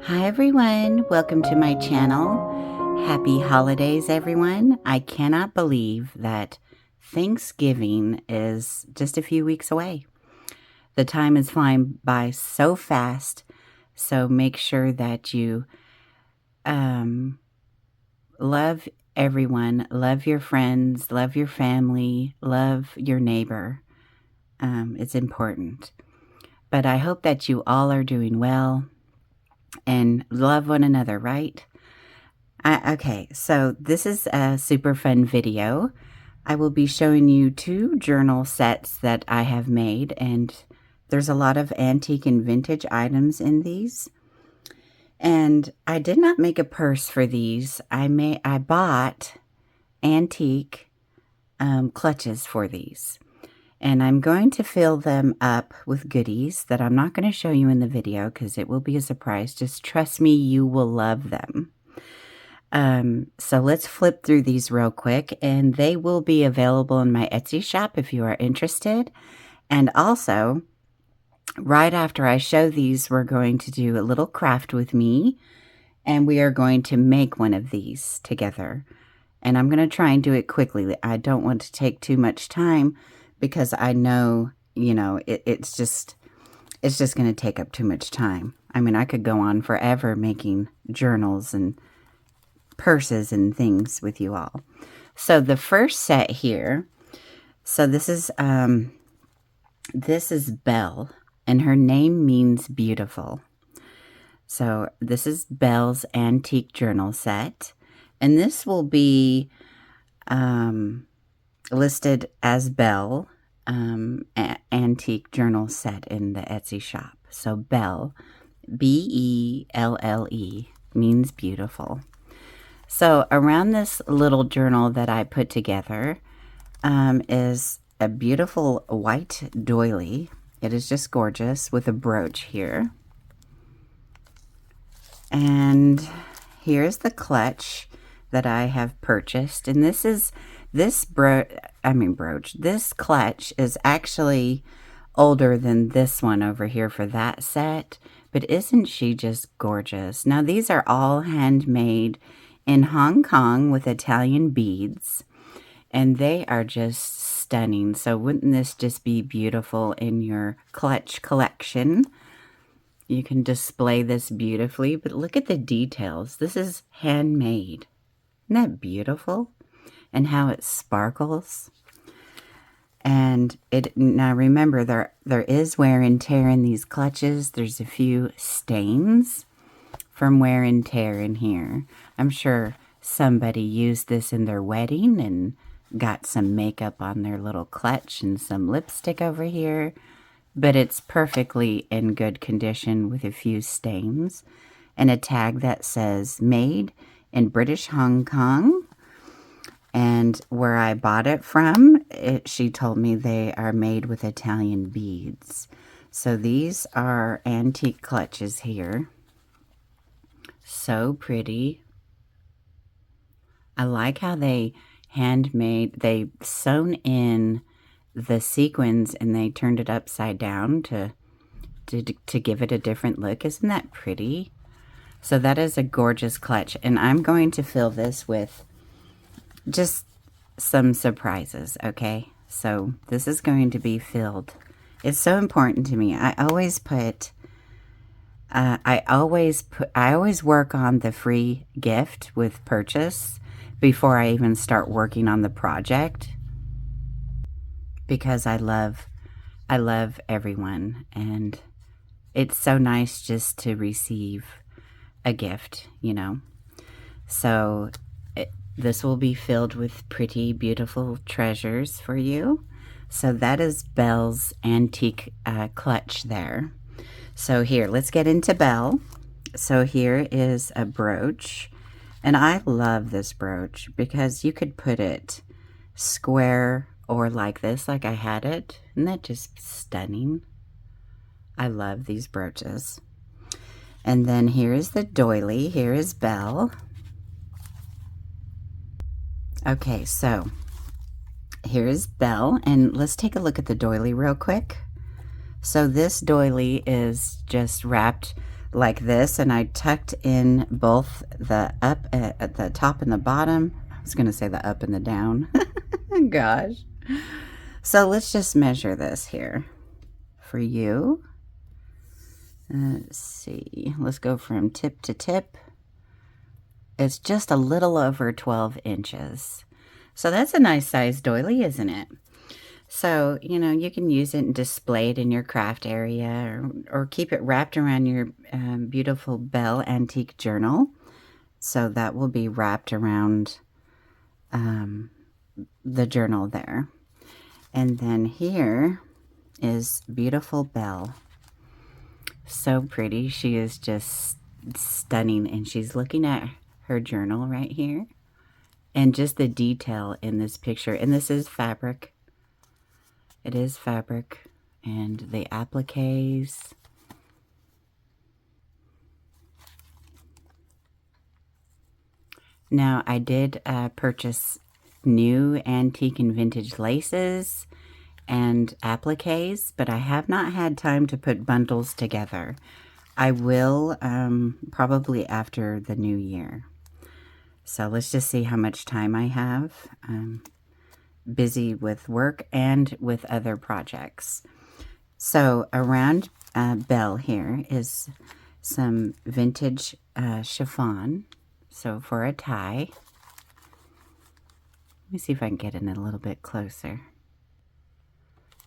Hi everyone, welcome to my channel. Happy holidays everyone. I cannot believe that Thanksgiving is just a few weeks away. The time is flying by so fast, so make sure that you love everyone, love your friends, love your family, love your neighbor. It's important. But I hope that you all are doing well and love one another, right? Okay, so this is a super fun video. I will be showing you two journal sets that I have made, and there's a lot of antique and vintage items in these. And I did not make a purse for these. I bought antique clutches for these. And I'm going to fill them up with goodies that I'm not going to show you in the video because it will be a surprise. Just trust me, you will love them. So let's flip through these real quick, and they will be available in my Etsy shop if you are interested. And also, right after I show these, we're going to do a little craft with me, and we are going to make one of these together. And I'm going to try and do it quickly. I don't want to take too much time because I know, it's just going to take up too much time. I mean, I could go on forever making journals and purses and things with you all. So the first set here, so this is Belle, and her name means beautiful. So this is Belle's Antique Journal Set, and this will be listed as Belle Antique Journal Set in the Etsy shop. So Belle, B-E-L-L-E, means beautiful. So around this little journal that I put together is a beautiful white doily. It is just gorgeous with a brooch here. And here's the clutch that I have purchased. And this clutch is actually older than this one over here for that set. But isn't she just gorgeous? Now these are all handmade in Hong Kong with Italian beads, and they are just stunning. So wouldn't this just be beautiful in your clutch collection? You can display this beautifully, but look at the details. This is handmade. Isn't that beautiful? And how it sparkles. And now remember, there is wear and tear in these clutches. There's a few stains from wear and tear in here. I'm sure somebody used this in their wedding and got some makeup on their little clutch and some lipstick over here, but it's perfectly in good condition with a few stains and a tag that says made in British Hong Kong. And where I bought it from, she told me they are made with Italian beads. So these are antique clutches here. So pretty. I like how they sewn in the sequins and they turned it upside down to give it a different look. Isn't that pretty? So that is a gorgeous clutch, and I'm going to fill this with just some surprises, okay? So this is going to be filled. It's so important to me. I always work on the free gift with purchase before I even start working on the project, because I love everyone, and it's so nice just to receive a gift, So this will be filled with pretty, beautiful treasures for you. So that is Belle's antique clutch there. So here, let's get into Belle. So here is a brooch, and I love this brooch because you could put it square or like this, like I had it. Isn't that just stunning? I love these brooches. And then here is the doily. Here is Belle. Okay, so here is Belle, and let's take a look at the doily real quick. So this doily is just wrapped like this, and I tucked in both the up at the top and the bottom. I was going to say the up and the down. Gosh. So let's just measure this here for you. Let's see. Let's go from tip to tip. It's just a little over 12 inches. So that's a nice size doily, isn't it? So, you know, you can use it and display it in your craft area, or keep it wrapped around your beautiful Belle Antique Journal. So that will be wrapped around the journal there. And then here is beautiful Belle. So pretty. She is just stunning, and she's looking at her journal right here. And just the detail in this picture. And this is fabric. It is fabric. And the appliques. Now, I did purchase new antique and vintage laces and appliques, but I have not had time to put bundles together. I will probably after the new year. So let's just see how much time I have. I'm busy with work and with other projects. So around Belle here is some vintage chiffon. So for a tie, let me see if I can get in a little bit closer.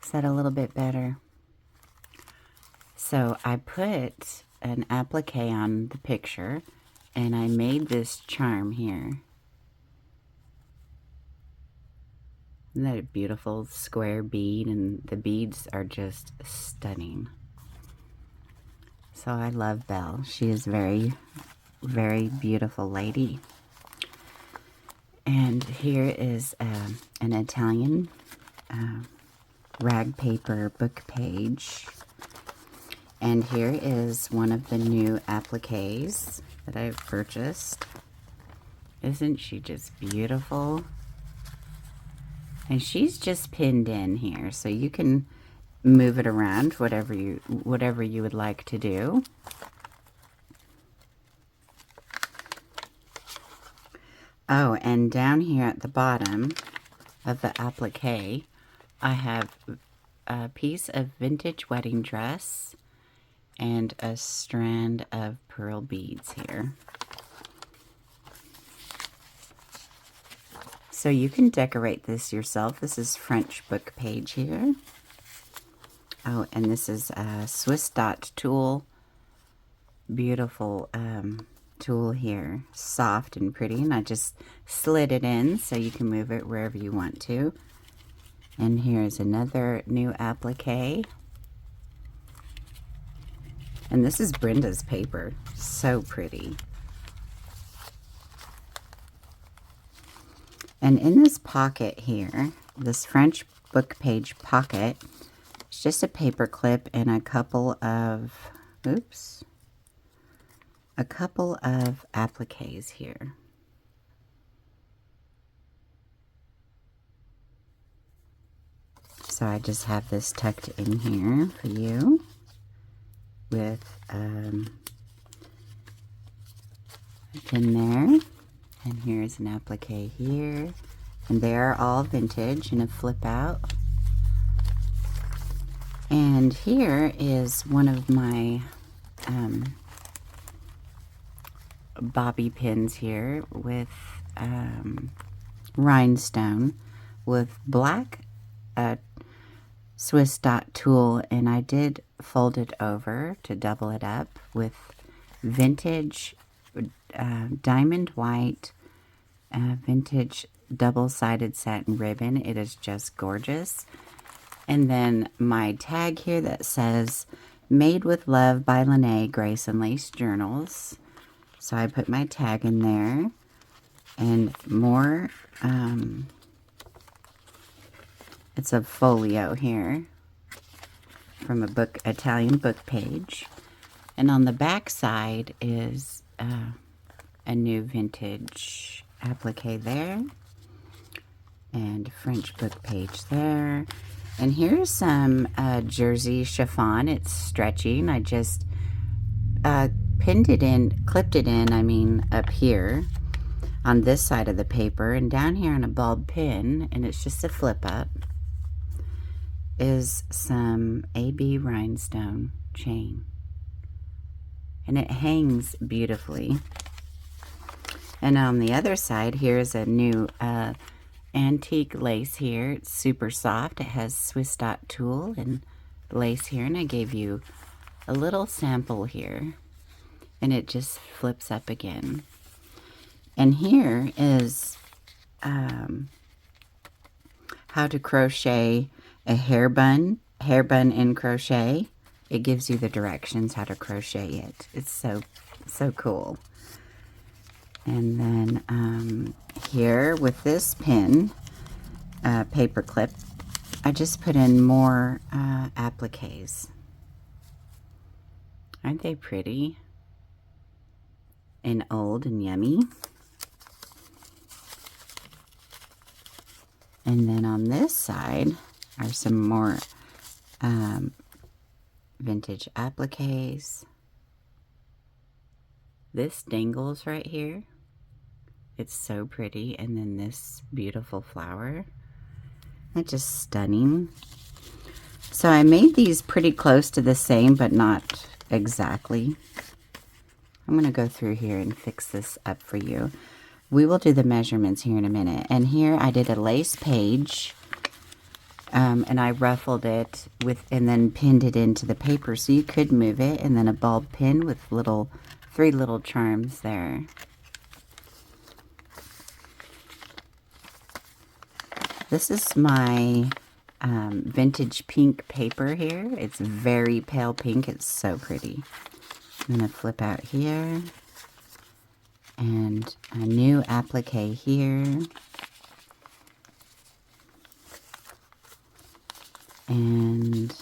Is that a little bit better? So I put an applique on the picture, and I made this charm here. Isn't that a beautiful square bead? And the beads are just stunning. So I love Belle. She is very, very beautiful lady. And here is an Italian rag paper book page. And here is one of the new appliques that I've purchased. Isn't she just beautiful? And she's just pinned in here, so you can move it around, whatever you would like to do. Oh, and down here at the bottom of the applique, I have a piece of vintage wedding dress and a strand of pearl beads here. So you can decorate this yourself. This is French book page here. Oh, and this is a Swiss dot tool. Beautiful tool here. Soft and pretty. And I just slid it in so you can move it wherever you want to. And here's another new applique. And this is Brenda's paper. So pretty. And in this pocket here, this French book page pocket, it's just a paper clip and a couple of, a couple of appliques here. So I just have this tucked in here for you with a pin there. And here's an applique here. And they're all vintage in a flip out. And here is one of my bobby pins here with rhinestone with black Swiss dot tool, and I did fold it over to double it up with vintage diamond white vintage double-sided satin ribbon. It is just gorgeous. And then my tag here that says Made with Love by Lene Grace and Lace Journals. So I put my tag in there. And more, it's a folio here from a book, Italian book page. And on the back side is a new vintage applique there. And French book page there. And here's some jersey chiffon. It's stretchy, and I just pinned it in, clipped it in, I mean, up here on this side of the paper, and down here on a bulb pin, and it's just a flip up, is some AB rhinestone chain. And it hangs beautifully. And on the other side, here's a new antique lace here. It's super soft. It has Swiss dot tulle and lace here, and I gave you a little sample here, and it just flips up again. And here is how to crochet a hair bun in crochet. It gives you the directions how to crochet it. It's so cool. And then here with this pin, paper clip, I just put in more appliques. Aren't they pretty and old and yummy? And then on this side are some more vintage appliques. This dangles right here. It's so pretty. And then this beautiful flower. That's just stunning. So I made these pretty close to the same, but not exactly. I'm going to go through here and fix this up for you. We will do the measurements here in a minute. And here I did a lace page. And I ruffled it and then pinned it into the paper so you could move it, and then a bulb pin with three little charms there. This is my vintage pink paper here. It's very pale pink. It's so pretty. I'm going to flip out here, and a new applique here. And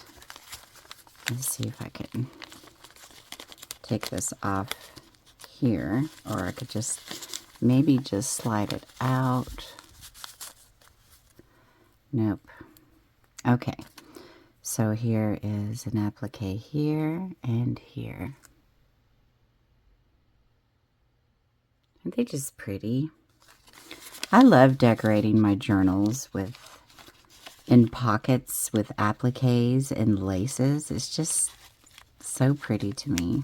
let's see if I can take this off here, or I could maybe just slide it out. Nope. Okay. So here is an applique here and here. Aren't they just pretty? I love decorating my journals in pockets with appliques and laces. It's just so pretty to me.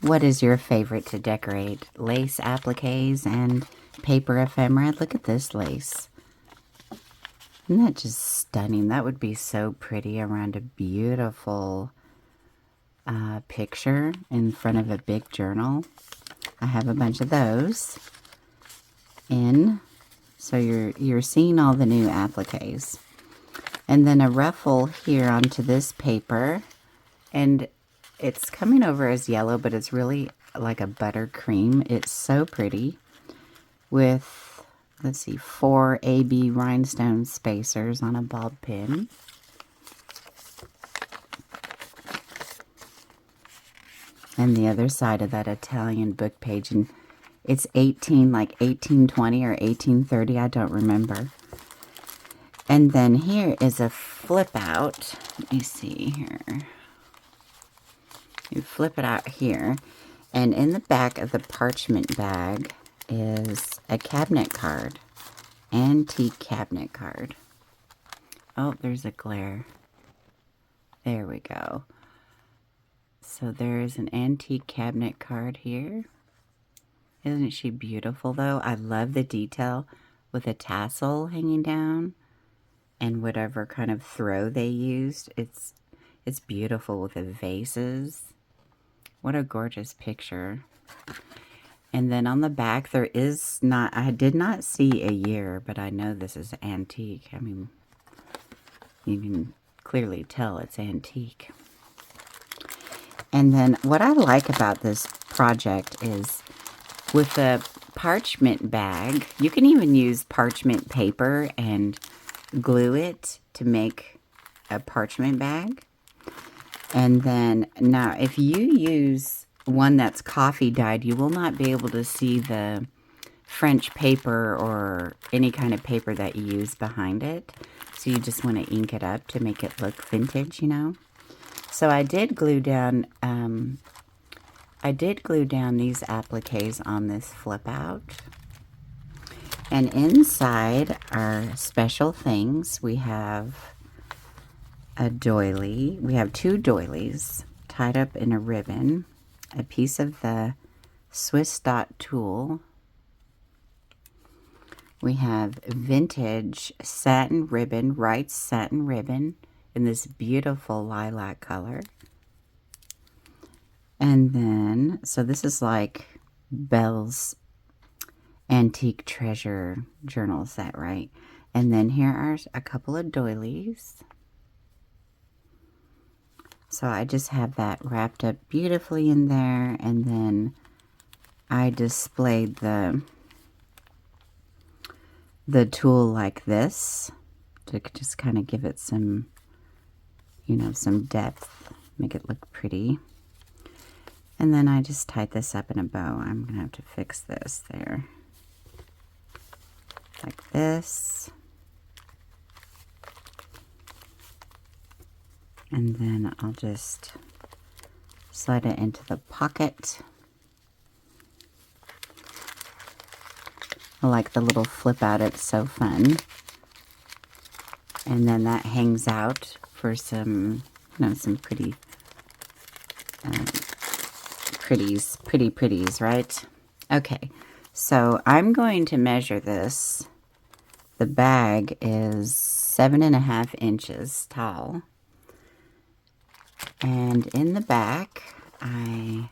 What is your favorite to decorate? Lace appliques and paper ephemera? Look at this lace. Isn't that just stunning? That would be so pretty around a beautiful picture in front of a big journal. I have a bunch of those in. So you're seeing all the new appliques. And then a ruffle here onto this paper. And it's coming over as yellow, but it's really like a buttercream. It's so pretty. With, let's see, 4 AB rhinestone spacers on a bulb pin. And the other side of that Italian book page. And it's like 1820 or 1830, I don't remember. And then here is a flip out. Let me see here. You flip it out here. And in the back of the parchment bag is a cabinet card. Antique cabinet card. Oh, there's a glare. There we go. So there is an antique cabinet card here. Isn't she beautiful, though? I love the detail with a tassel hanging down and whatever kind of throw they used. It's beautiful with the vases. What a gorgeous picture. And then on the back, I did not see a year, but I know this is antique. I mean, you can clearly tell it's antique. And then what I like about this project is with the parchment bag, you can even use parchment paper and glue it to make a parchment bag. And then now if you use one that's coffee dyed, you will not be able to see the French paper or any kind of paper that you use behind it. So you just want to ink it up to make it look vintage, you know. So I did glue down these appliques on this flip out. And inside are special things. We have a doily. We have 2 doilies tied up in a ribbon, a piece of the Swiss dot tool. We have vintage satin ribbon, Wright's satin ribbon in this beautiful lilac color. And then, so this is like Belle's Antique Treasure Journal Set, right? And then here are a couple of doilies. So I just have that wrapped up beautifully in there, and then I displayed the tool like this to just kind of give it some, you know, some depth, make it look pretty. And then I just tied this up in a bow. I'm gonna have to fix this there, like this. And then I'll just slide it into the pocket. I like the little flip out, it's so fun. And then that hangs out for some, you know, some pretty pretties, right? Okay, so I'm going to measure this. The bag is 7.5 inches tall. And in the back, I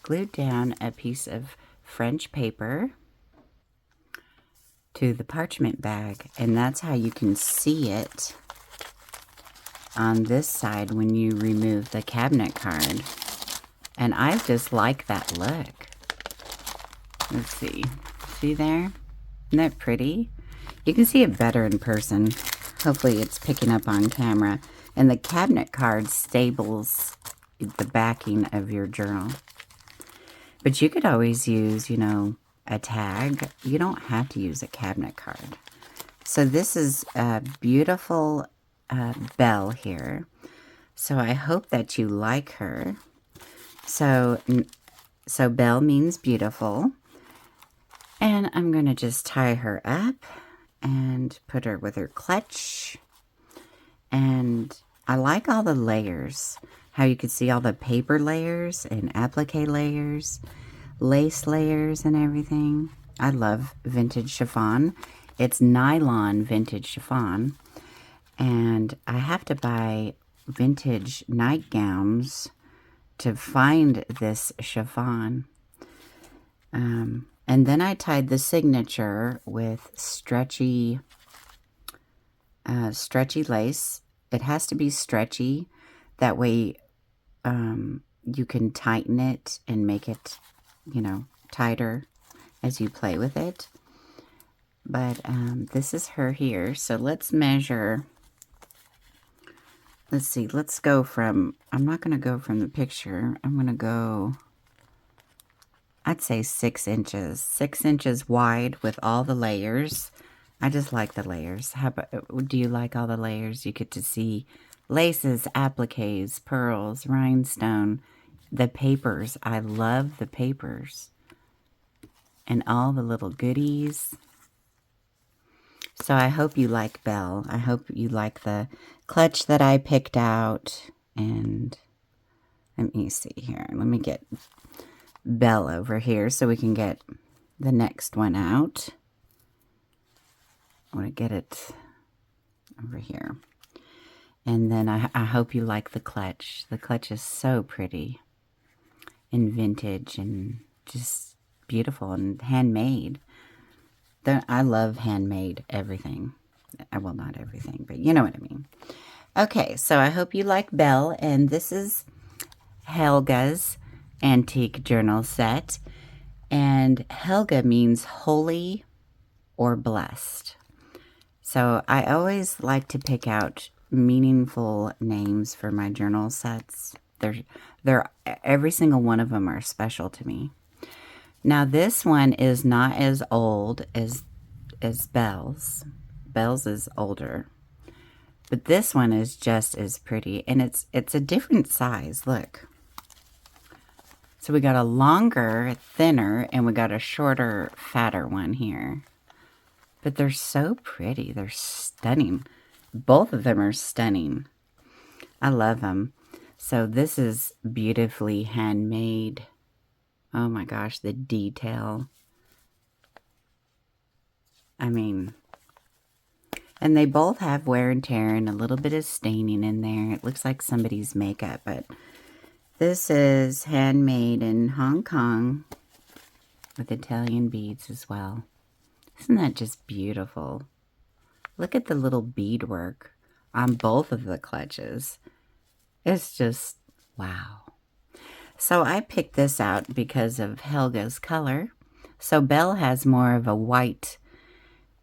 glued down a piece of French paper to the parchment bag, and that's how you can see it on this side when you remove the cabinet card. And I just like that look. Let's see. See there? Isn't that pretty? You can see it better in person. Hopefully it's picking up on camera. And the cabinet card stables the backing of your journal. But you could always use, you know, a tag. You don't have to use a cabinet card. So this is a beautiful Belle here. So I hope that you like her. So Belle means beautiful. And I'm going to just tie her up and put her with her clutch. And I like all the layers. How you can see all the paper layers and applique layers, lace layers and everything. I love vintage chiffon. It's nylon vintage chiffon. And I have to buy vintage nightgowns to find this chiffon. And then I tied the signature with stretchy lace. It has to be stretchy. That way you can tighten it and make it, you know, tighter as you play with it. But this is her here. So let's measure. Let's see. Let's go from, I'm not going to go from the picture. I'm going to go, I'd say 6 inches. 6 inches wide with all the layers. I just like the layers. How about, do you like all the layers? You get to see laces, appliques, pearls, rhinestone, the papers. I love the papers. And all the little goodies. So I hope you like Belle. I hope you like the clutch that I picked out. And let me see here. Let me get Belle over here so we can get the next one out. I want to get it over here. And then I hope you like the clutch. The clutch is so pretty and vintage and just beautiful and handmade. I love handmade everything. Well, not everything, but you know what I mean. Okay, so I hope you like Belle. And this is Helga's Antique Journal Set. And Helga means holy or blessed. So I always like to pick out meaningful names for my journal sets. Every single one of them are special to me. Now this one is not as old as Belle's. Belle's is older. But this one is just as pretty, and it's a different size. Look. So we got a longer, thinner, and we got a shorter, fatter one here. But they're so pretty. They're stunning. Both of them are stunning. I love them. So this is beautifully handmade. Oh my gosh, the detail. I mean, and they both have wear and tear and a little bit of staining in there. It looks like somebody's makeup, but this is handmade in Hong Kong with Italian beads as well. Isn't that just beautiful? Look at the little beadwork on both of the clutches. It's just, wow. So I picked this out because of Helga's color. So Belle has more of a white,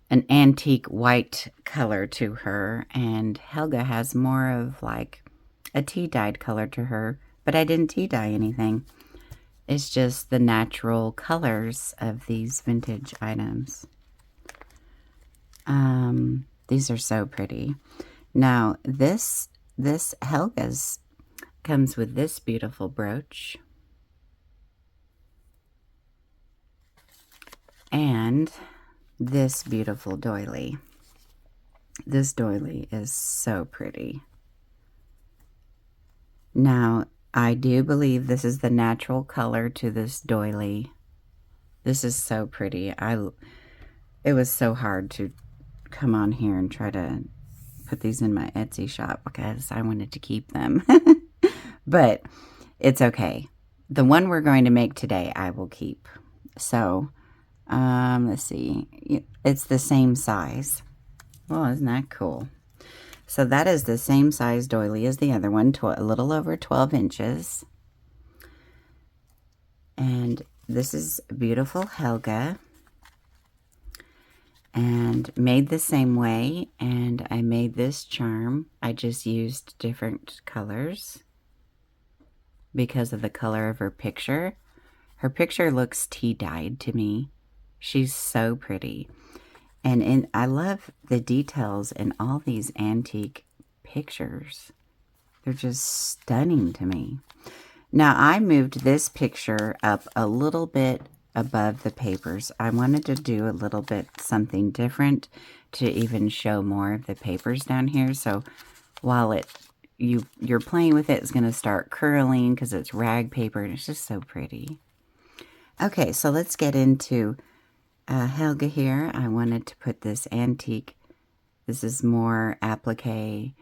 an antique white color to her, and Helga has more of like a tea-dyed color to her, but I didn't tea-dye anything. It's just the natural colors of these vintage items. These are so pretty. Now, this Helga's comes with this beautiful brooch. And this beautiful doily. This doily is so pretty. Now, I do believe this is the natural color to this doily. This is so pretty. It was so hard to come on here and try to put these in my Etsy shop because I wanted to keep them. But it's okay. The one we're going to make today, I will keep. So, let's see. It's the same size. Well, isn't that cool? So that is the same size doily as the other one, a little over 12 inches. And this is beautiful Helga. And made the same way. And I made this charm. I just used different colors because of the color of her picture. Her picture looks tea-dyed to me. She's so pretty. And I love the details in all these antique pictures. They're just stunning to me. Now, I moved this picture up a little bit above the papers. I wanted to do a little bit something different to even show more of the papers down here. So while you're playing with it, it's going to start curling because it's rag paper and it's just so pretty. Okay, so let's get into Helga here. I wanted to put this antique. This is more applique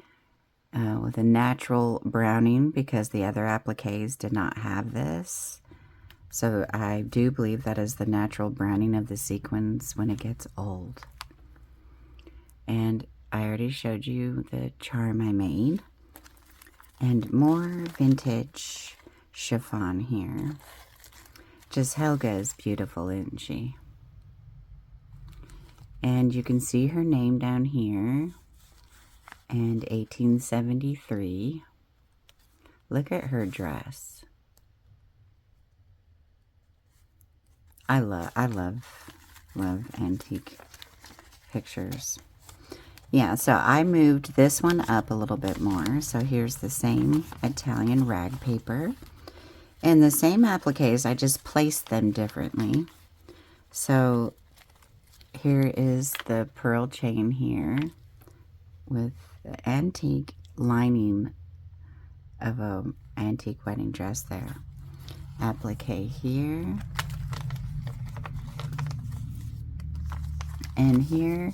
with a natural browning because the other appliques did not have this. So I do believe that is the natural browning of the sequins when it gets old. And I already showed you the charm I made. And more vintage chiffon here. Just Helga is beautiful, isn't she? And you can see her name down here. And 1873. Look at her dress. I love antique pictures. Yeah, so I moved this one up a little bit more. So here's the same Italian rag paper. And the same appliques, I just placed them differently. So here is the pearl chain here with the antique lining of an antique wedding dress there. Applique here. And here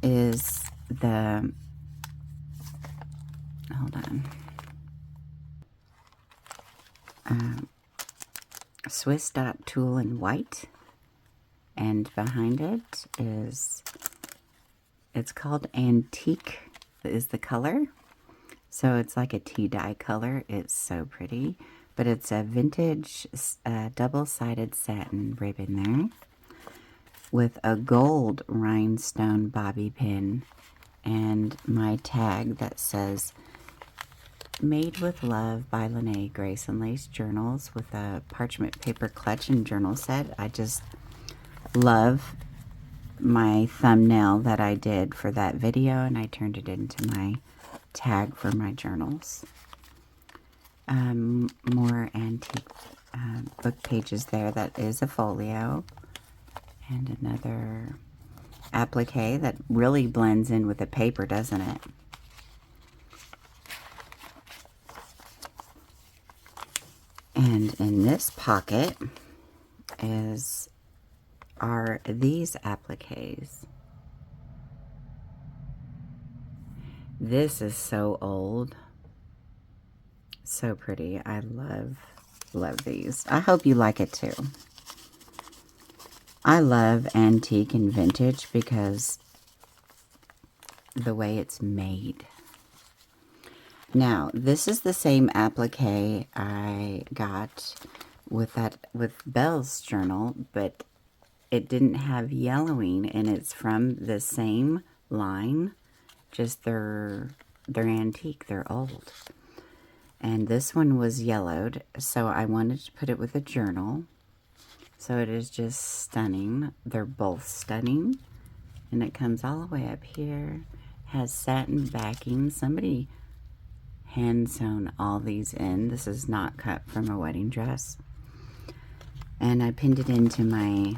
is the, hold on, Swiss dot tulle in white. And behind it is, it's called Antique is the color. So it's like a tea dye color. It's so pretty. But it's a vintage double-sided satin ribbon there with a gold rhinestone bobby pin and my tag that says Made with Love by Lene Grace and Lace Journals with a parchment paper clutch and journal set. I just love my thumbnail that I did for that video, and I turned it into my tag for my journals. More antique book pages there. That is a folio. And another applique that really blends in with the paper, doesn't it? And in this pocket are these appliques. This is so old. So pretty. I love these. I hope you like it too. I love antique and vintage because the way it's made. Now, this is the same applique I got with Belle's journal, but it didn't have yellowing, and it's from the same line, just they're antique, they're old. And this one was yellowed, so I wanted to put it with a journal. So it is just stunning. They're both stunning. And it comes all the way up here. Has satin backing. Somebody hand sewn all these in. This is not cut from a wedding dress. And I pinned it into my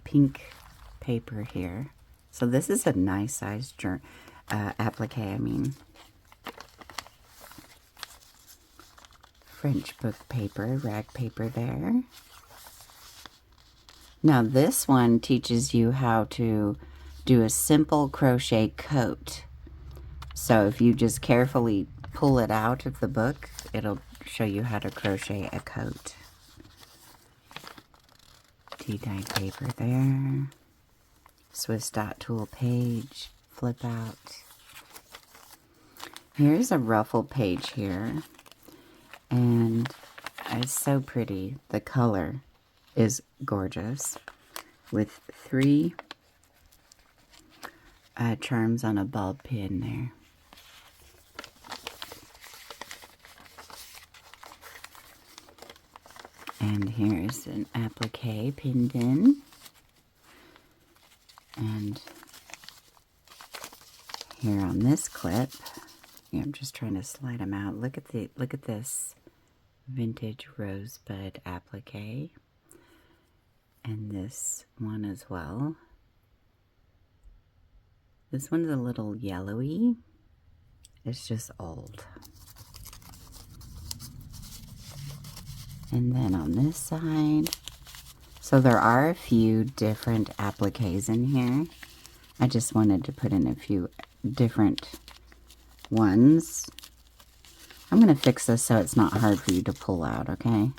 pink paper here. So this is a nice size applique, I mean. French book paper, rag paper there. Now this one teaches you how to do a simple crochet coat. So if you just carefully pull it out of the book, it'll show you how to crochet a coat. Tea-dyed paper there. Swiss dot tool page, flip out. Here's a ruffle page here. And it's so pretty. The color is gorgeous with 3 charms on a ball pin there. And here's an applique pinned in. And here on this clip, yeah, I'm just trying to slide them out. Look at this vintage rosebud applique. And this one as well. This one's a little yellowy. It's just old. And then on this side, so there are a few different appliques in here. I just wanted to put in a few different ones. I'm going to fix this so it's not hard for you to pull out, okay?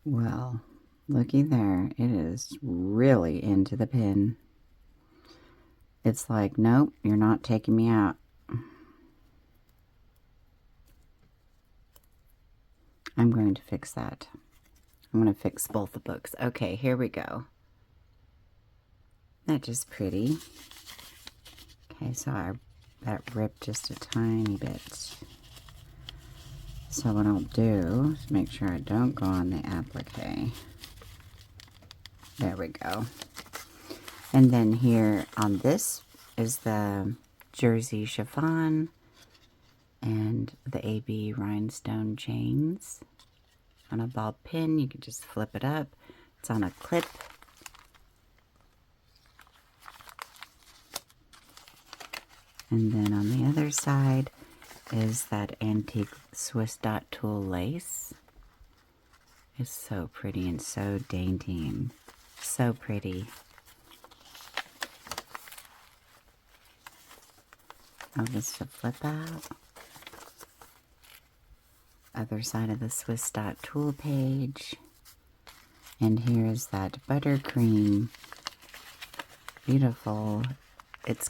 Well, looky there. It is really into the pin. It's like, nope, you're not taking me out. I'm going to fix that. I'm going to fix both the books. Okay, here we go. That's just pretty. Okay, so that ripped just a tiny bit. So what I'll do is make sure I don't go on the applique. There we go. And then here on this is the jersey chiffon and the AB rhinestone chains on a ball pin. You can just flip it up. It's on a clip. And then on the other side is that antique Swiss dot tool lace. It's so pretty and so dainty and so pretty. Oh, this to flip out. Other side of the Swiss dot tool page. And here's that buttercream. Beautiful. It's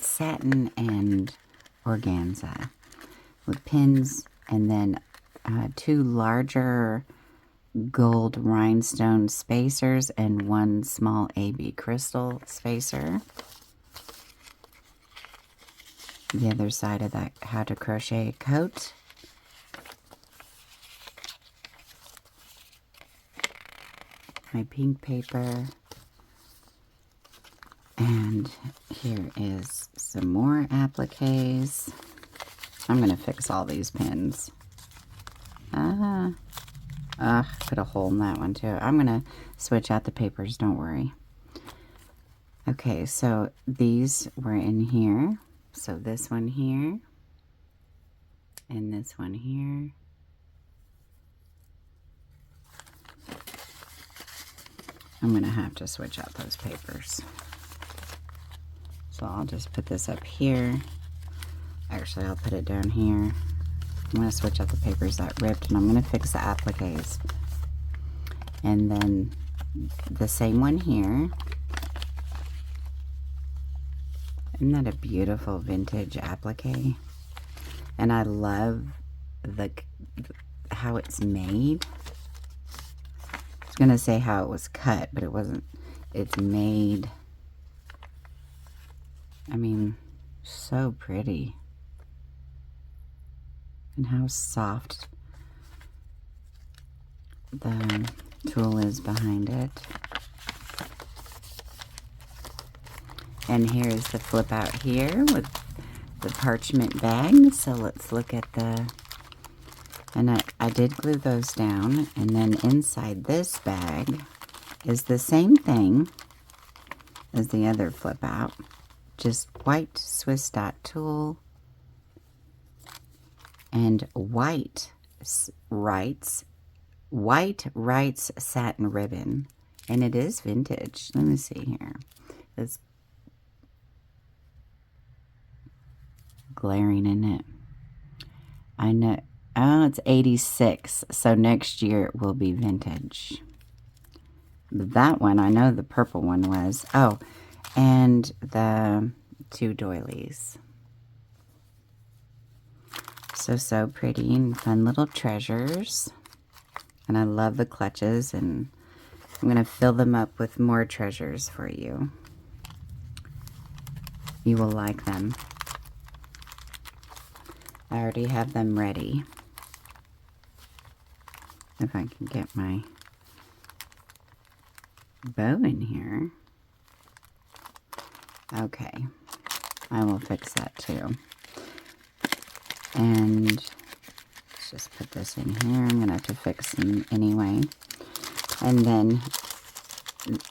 satin and organza with pins, and then 2 larger gold rhinestone spacers and 1 small AB crystal spacer. The other side of that, how to crochet a coat. my pink paper. And here is some more appliques. I'm going to fix all these pins. Put a hole in that one too. I'm going to switch out the papers, don't worry. Okay, so these were in here. So this one here. And this one here. I'm going to have to switch out those papers. So I'll just put this up here. Actually, I'll put it down here. I'm going to switch out the papers that ripped, and I'm going to fix the appliques. And then the same one here. Isn't that a beautiful vintage applique? And I love how it's made. I was going to say how it was cut, but it wasn't. It's made. I mean, so pretty. And how soft the tool is behind it. And here is the flip out here with the parchment bag. So let's look at the, and I did glue those down. And then inside this bag is the same thing as the other flip out. Just white Swiss dot tool and white Wrights satin ribbon, and it is vintage. Let me see here. It's glaring in it. I know. Oh, it's 86. So next year it will be vintage. But that one, I know the purple one was. Oh, and the two doilies. So pretty and fun little treasures. And I love the clutches, and I'm going to fill them up with more treasures for you. You will like them. I already have them ready. If I can get my bow in here. Okay. I will fix that too. And let's just put this in here. I'm going to have to fix them anyway. And then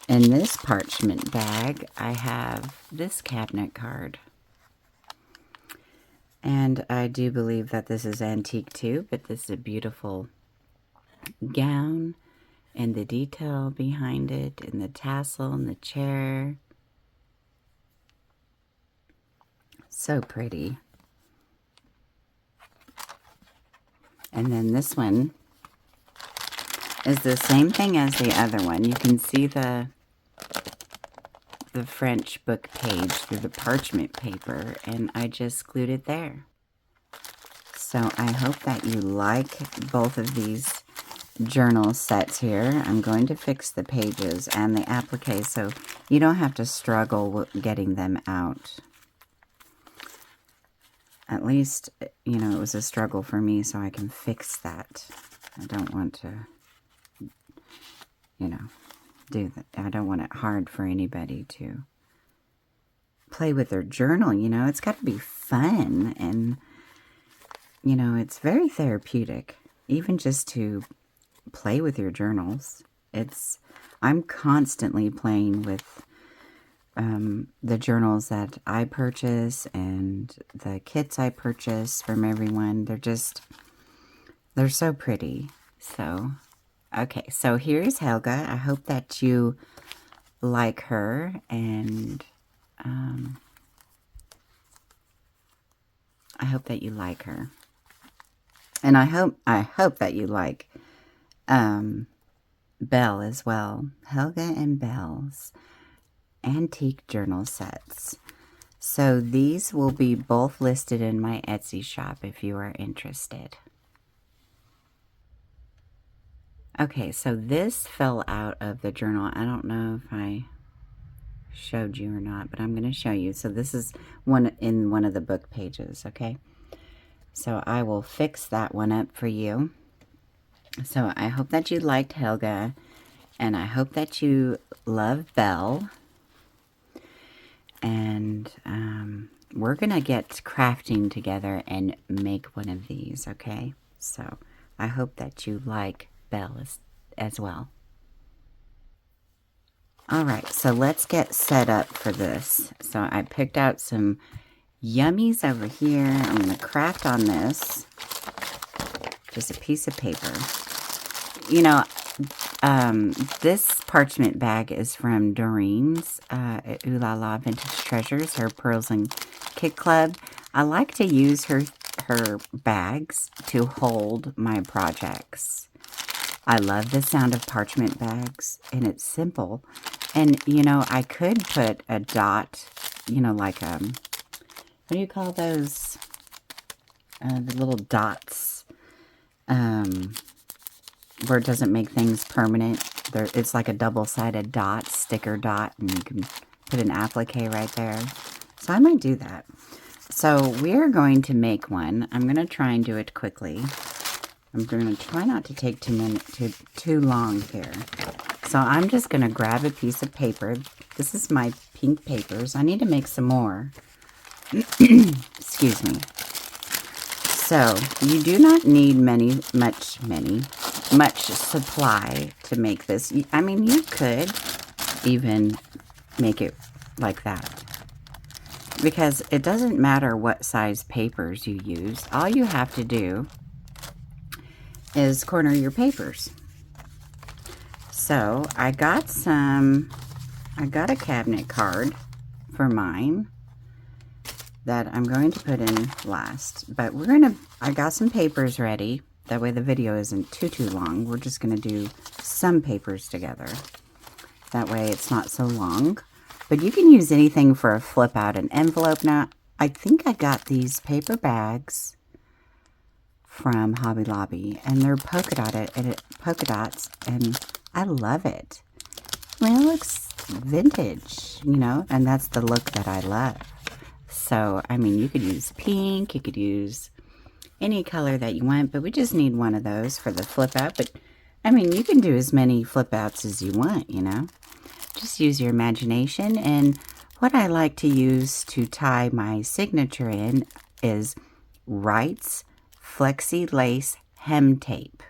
in this parchment bag, I have this cabinet card. And I do believe that this is antique too, but this is a beautiful gown and the detail behind it and the tassel and the chair. So pretty. And then this one is the same thing as the other one. You can see the French book page through the parchment paper, and I just glued it there. So I hope that you like both of these journal sets here. I'm going to fix the pages and the appliques so you don't have to struggle with getting them out. At least, you know, it was a struggle for me, so I can fix that. I don't want to, you know, do that. I don't want it hard for anybody to play with their journal, you know. It's got to be fun, and, you know, it's very therapeutic, even just to play with your journals. I'm constantly playing with the journals that I purchase and the kits I purchase from everyone. They're so pretty. So, okay, so here's Helga. I hope that you like her, and I hope that you like her. And I hope that you like Belle as well. Helga and Belle's Antique Journal Sets. So these will be both listed in my Etsy shop if you are interested. Okay, so this fell out of the journal. I don't know if I showed you or not, but I'm going to show you. So this is in one of the book pages, okay? So I will fix that one up for you. So I hope that you liked Helga, And I hope that you love Belle. And we're going to get crafting together and make one of these, okay? So I hope that you like Belle as well. All right, so let's get set up for this. So I picked out some yummies over here. I'm going to craft on this. Just a piece of paper. You know, this parchment bag is from Doreen's Ooh La La Vintage Treasures, her Pearls and Kit Club. I like to use her bags to hold my projects. I love the sound of parchment bags, and it's simple. And, you know, I could put a dot, you know, like, what do you call those? The little dots, where it doesn't make things permanent. It's like a double-sided dot, sticker dot, and you can put an applique right there. So I might do that. So we're going to make one. I'm going to try and do it quickly. I'm going to try not to take too long here. So I'm just going to grab a piece of paper. This is my pink papers. I need to make some more. Excuse me. So you do not need much supply to make this. I mean, you could even make it like that, because it doesn't matter what size papers you use. All you have to do is corner your papers. So I got a cabinet card for mine that I'm going to put in last, but I got some papers ready. That way the video isn't too long. We're just going to do some papers together. That way it's not so long. But you can use anything for a flip out an envelope. Now, I think I got these paper bags from Hobby Lobby, and they're polka dots, and I love it. I mean, it looks vintage, you know, and that's the look that I love. So, I mean, you could use pink, you could use any color that you want, but we just need one of those for the flip out. But, I mean, you can do as many flip outs as you want, you know. Just use your imagination. And what I like to use to tie my signature in is Wright's Flexi Lace Hem Tape.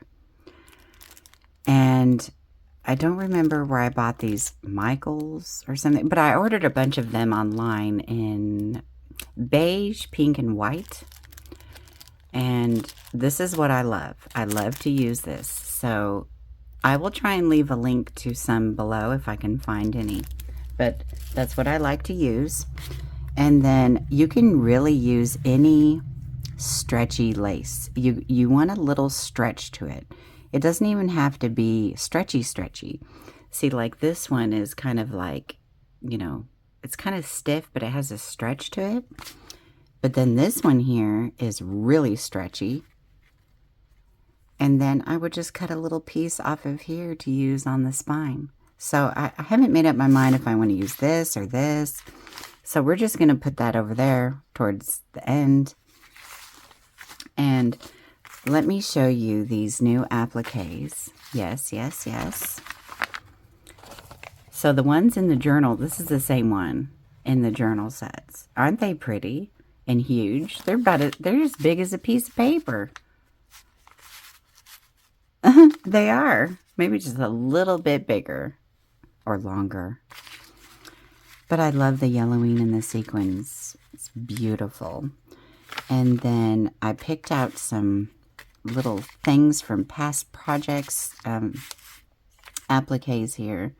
And I don't remember where I bought these, Michaels or something, but I ordered a bunch of them online in beige, pink, and white. And this is what I love. I love to use this. So I will try and leave a link to some below if I can find any. But that's what I like to use. And then you can really use any stretchy lace. You want a little stretch to it. It doesn't even have to be stretchy. See, like this one is kind of like, you know, it's kind of stiff, but it has a stretch to it. But then this one here is really stretchy. And then I would just cut a little piece off of here to use on the spine. So I haven't made up my mind if I want to use this or this. So we're just going to put that over there towards the end. And let me show you these new appliques. Yes. So the ones in the journal, this is the same one in the journal sets. Aren't they pretty and huge? They're as big as a piece of paper. They are. Maybe just a little bit bigger or longer. But I love the yellowing and the sequins. It's beautiful. And then I picked out some little things from past projects, appliques here.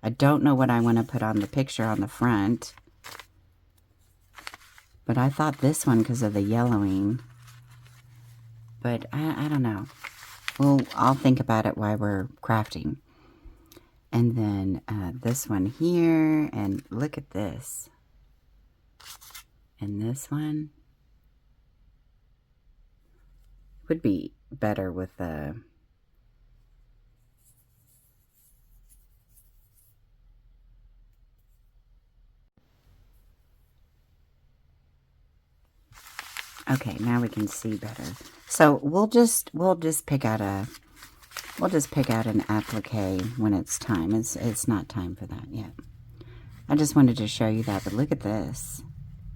I don't know what I want to put on the picture on the front, but I thought this one because of the yellowing, but I don't know. Well, I'll think about it while we're crafting. And then this one here, and look at this. And this one would be better with the okay, now we can see better. So we'll just pick out We'll just pick out an applique when it's time. It's not time for that yet. I just wanted to show you that, but look at this.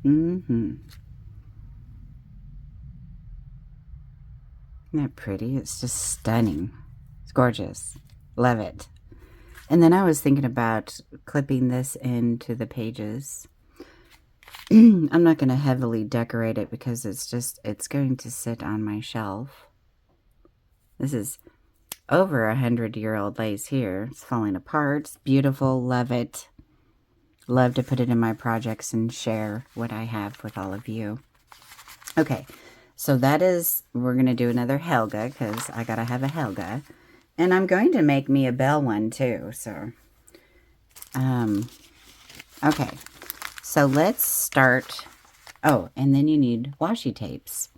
Isn't that pretty? It's just stunning. It's gorgeous. Love it. And then I was thinking about clipping this into the pages. I'm not going to heavily decorate it because it's going to sit on my shelf. This is over 100-year-old lace here. It's falling apart. It's beautiful. Love it. Love to put it in my projects and share what I have with all of you. Okay, so we're going to do another Helga because I got to have a Helga. And I'm going to make me a Belle one too, so. Okay, so let's start. Oh, and then you need washi tapes.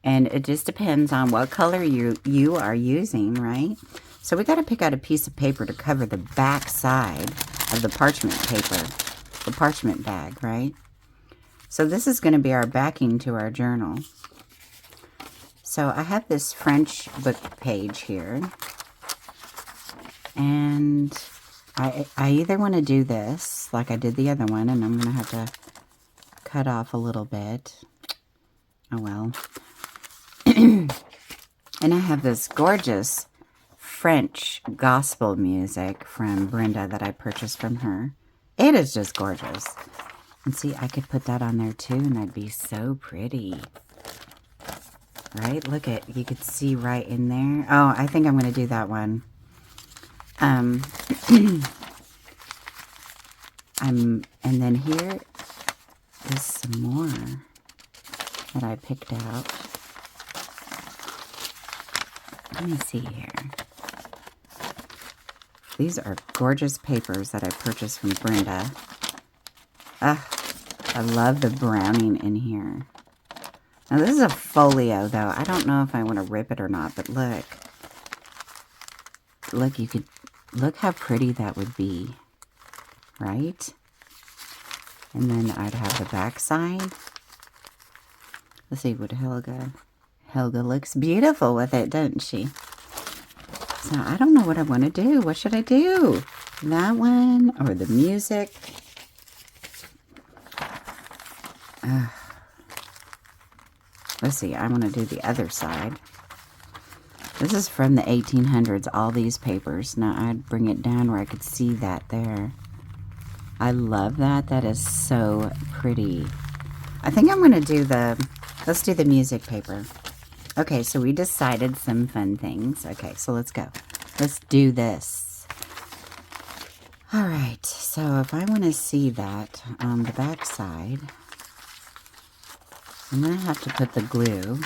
And it just depends on what color you are using, right? So we got to pick out a piece of paper to cover the back side of the parchment paper, the parchment bag, right? So this is going to be our backing to our journal. So I have this French book page here. And I either want to do this, like I did the other one, and I'm going to have to cut off a little bit. Oh well. And I have this gorgeous French gospel music from Brenda that I purchased from her. It is just gorgeous. And see, I could put that on there too, and that'd be so pretty. Right? Look at, you could see right in there. Oh, I think I'm going to do that one. And then here is some more that I picked out. Let me see here. These are gorgeous papers that I purchased from Brenda. I love the browning in here. Now this is a folio though. I don't know if I want to rip it or not, but look. Look, you could, look how pretty that would be. Right? And then I'd have the back side. Let's see what Helga looks beautiful with it, doesn't she? So I don't know what I want to do. What should I do? That one or the music? Let's see. I want to do the other side. This is from the 1800s, all these papers. Now I'd bring it down where I could see that there. I love that. That is so pretty. I think I'm going to do let's do the music paper. Okay, so we decided some fun things. Okay, so let's go. Let's do this. All right, so if I want to see that on the back side, I'm going to have to put the glue.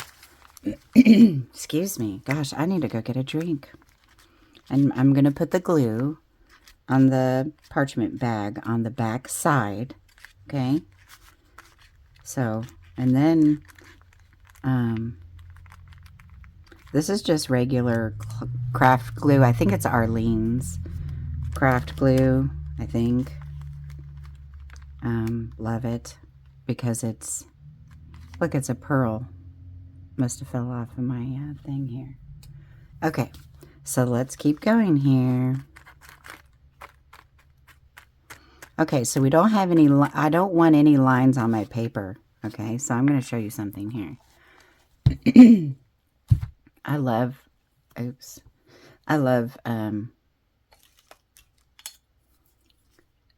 Excuse me. Gosh, I need to go get a drink. And I'm going to put the glue on the parchment bag on the back side. Okay? So, and then this is just regular craft glue. I think it's Arlene's craft glue, I think. Love it because it's, look, it's a pearl. Must have fell off of my thing here. Okay, so let's keep going here. Okay, so we don't have any, I don't want any lines on my paper. Okay, so I'm going to show you something here. I love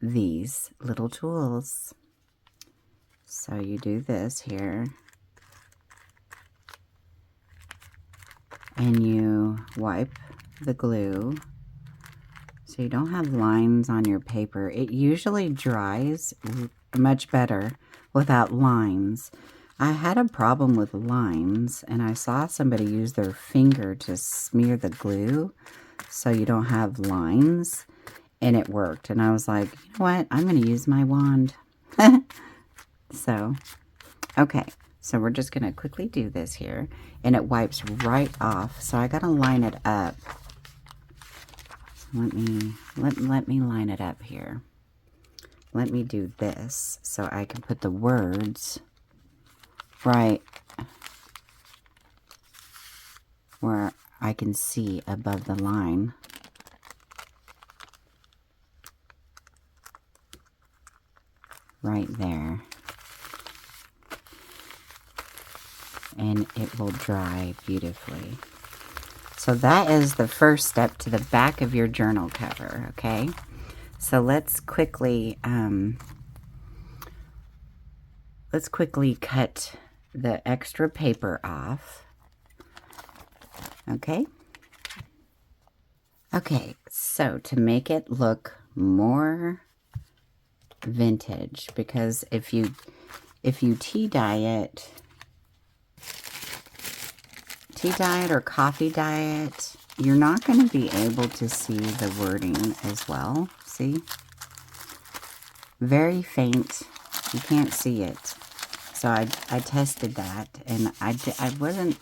these little tools. So you do this here. And you wipe the glue so you don't have lines on your paper. It usually dries much better without lines. I had a problem with lines, and I saw somebody use their finger to smear the glue so you don't have lines, and it worked. And I was like, you know what? I'm going to use my wand. So, okay. So we're just going to quickly do this here, and it wipes right off. So I got to line it up. So let me line it up here. Let me do this so I can put the words right where I can see above the line. Right there. And it will dry beautifully. So that is the first step to the back of your journal cover, okay? So let's quickly cut the extra paper off. Okay? Okay, so to make it look more vintage, because if you tea dye it or coffee dye it, you're not going to be able to see the wording as well. See? Very faint. You can't see it. So I tested that, and I didn't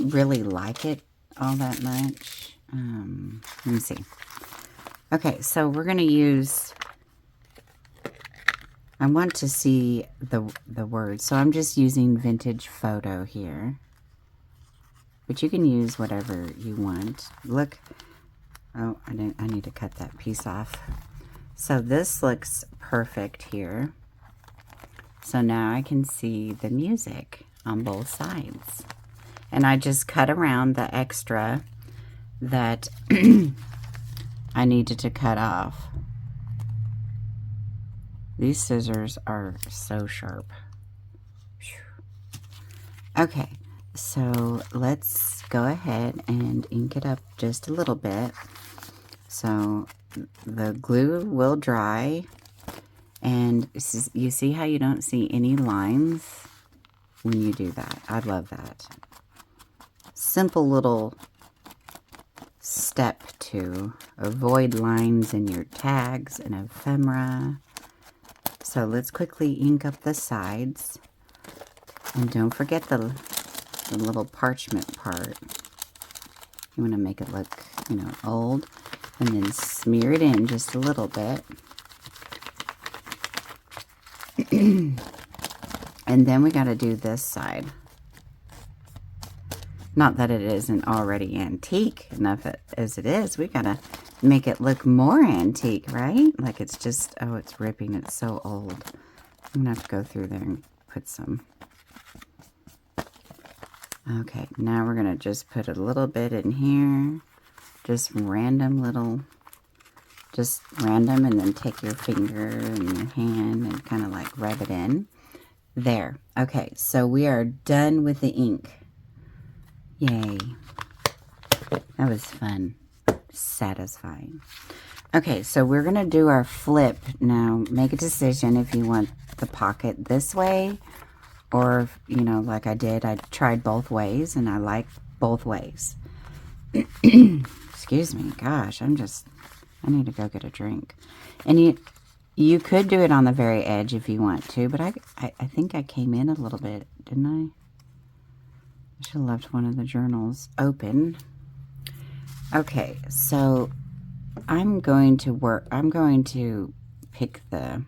really like it all that much. Let me see. Okay, so we're going to use, I want to see the words, so I'm just using Vintage Photo here. But you can use whatever you want. Look, oh, I need to cut that piece off. So this looks perfect here. So now I can see the music on both sides. And I just cut around the extra that I needed to cut off. These scissors are so sharp. Okay, so let's go ahead and ink it up just a little bit. So the glue will dry, and you see how you don't see any lines when you do that. I love that. Simple little step to avoid lines in your tags and ephemera. So let's quickly ink up the sides, and don't forget the little parchment part. You want to make it look, you know, old, and then smear it in just a little bit. And then we got to do this side. Not that it isn't already antique enough as it is. We got to make it look more antique, right? Like it's just, oh, it's ripping. It's so old. I'm going to have to go through there and put some. Okay, now we're going to just put a little bit in here. Just random, and then take your finger and your hand and kind of like rub it in. There. Okay, so we are done with the ink. Yay. That was fun. Satisfying. Okay, so we're going to do our flip. Now, make a decision if you want the pocket this way, or, you know, like I did, I tried both ways, and I like both ways. Excuse me. Gosh, I need to go get a drink. And you could do it on the very edge if you want to, but I think I came in a little bit, didn't I? I should have left one of the journals open. Okay, so I'm going to pick the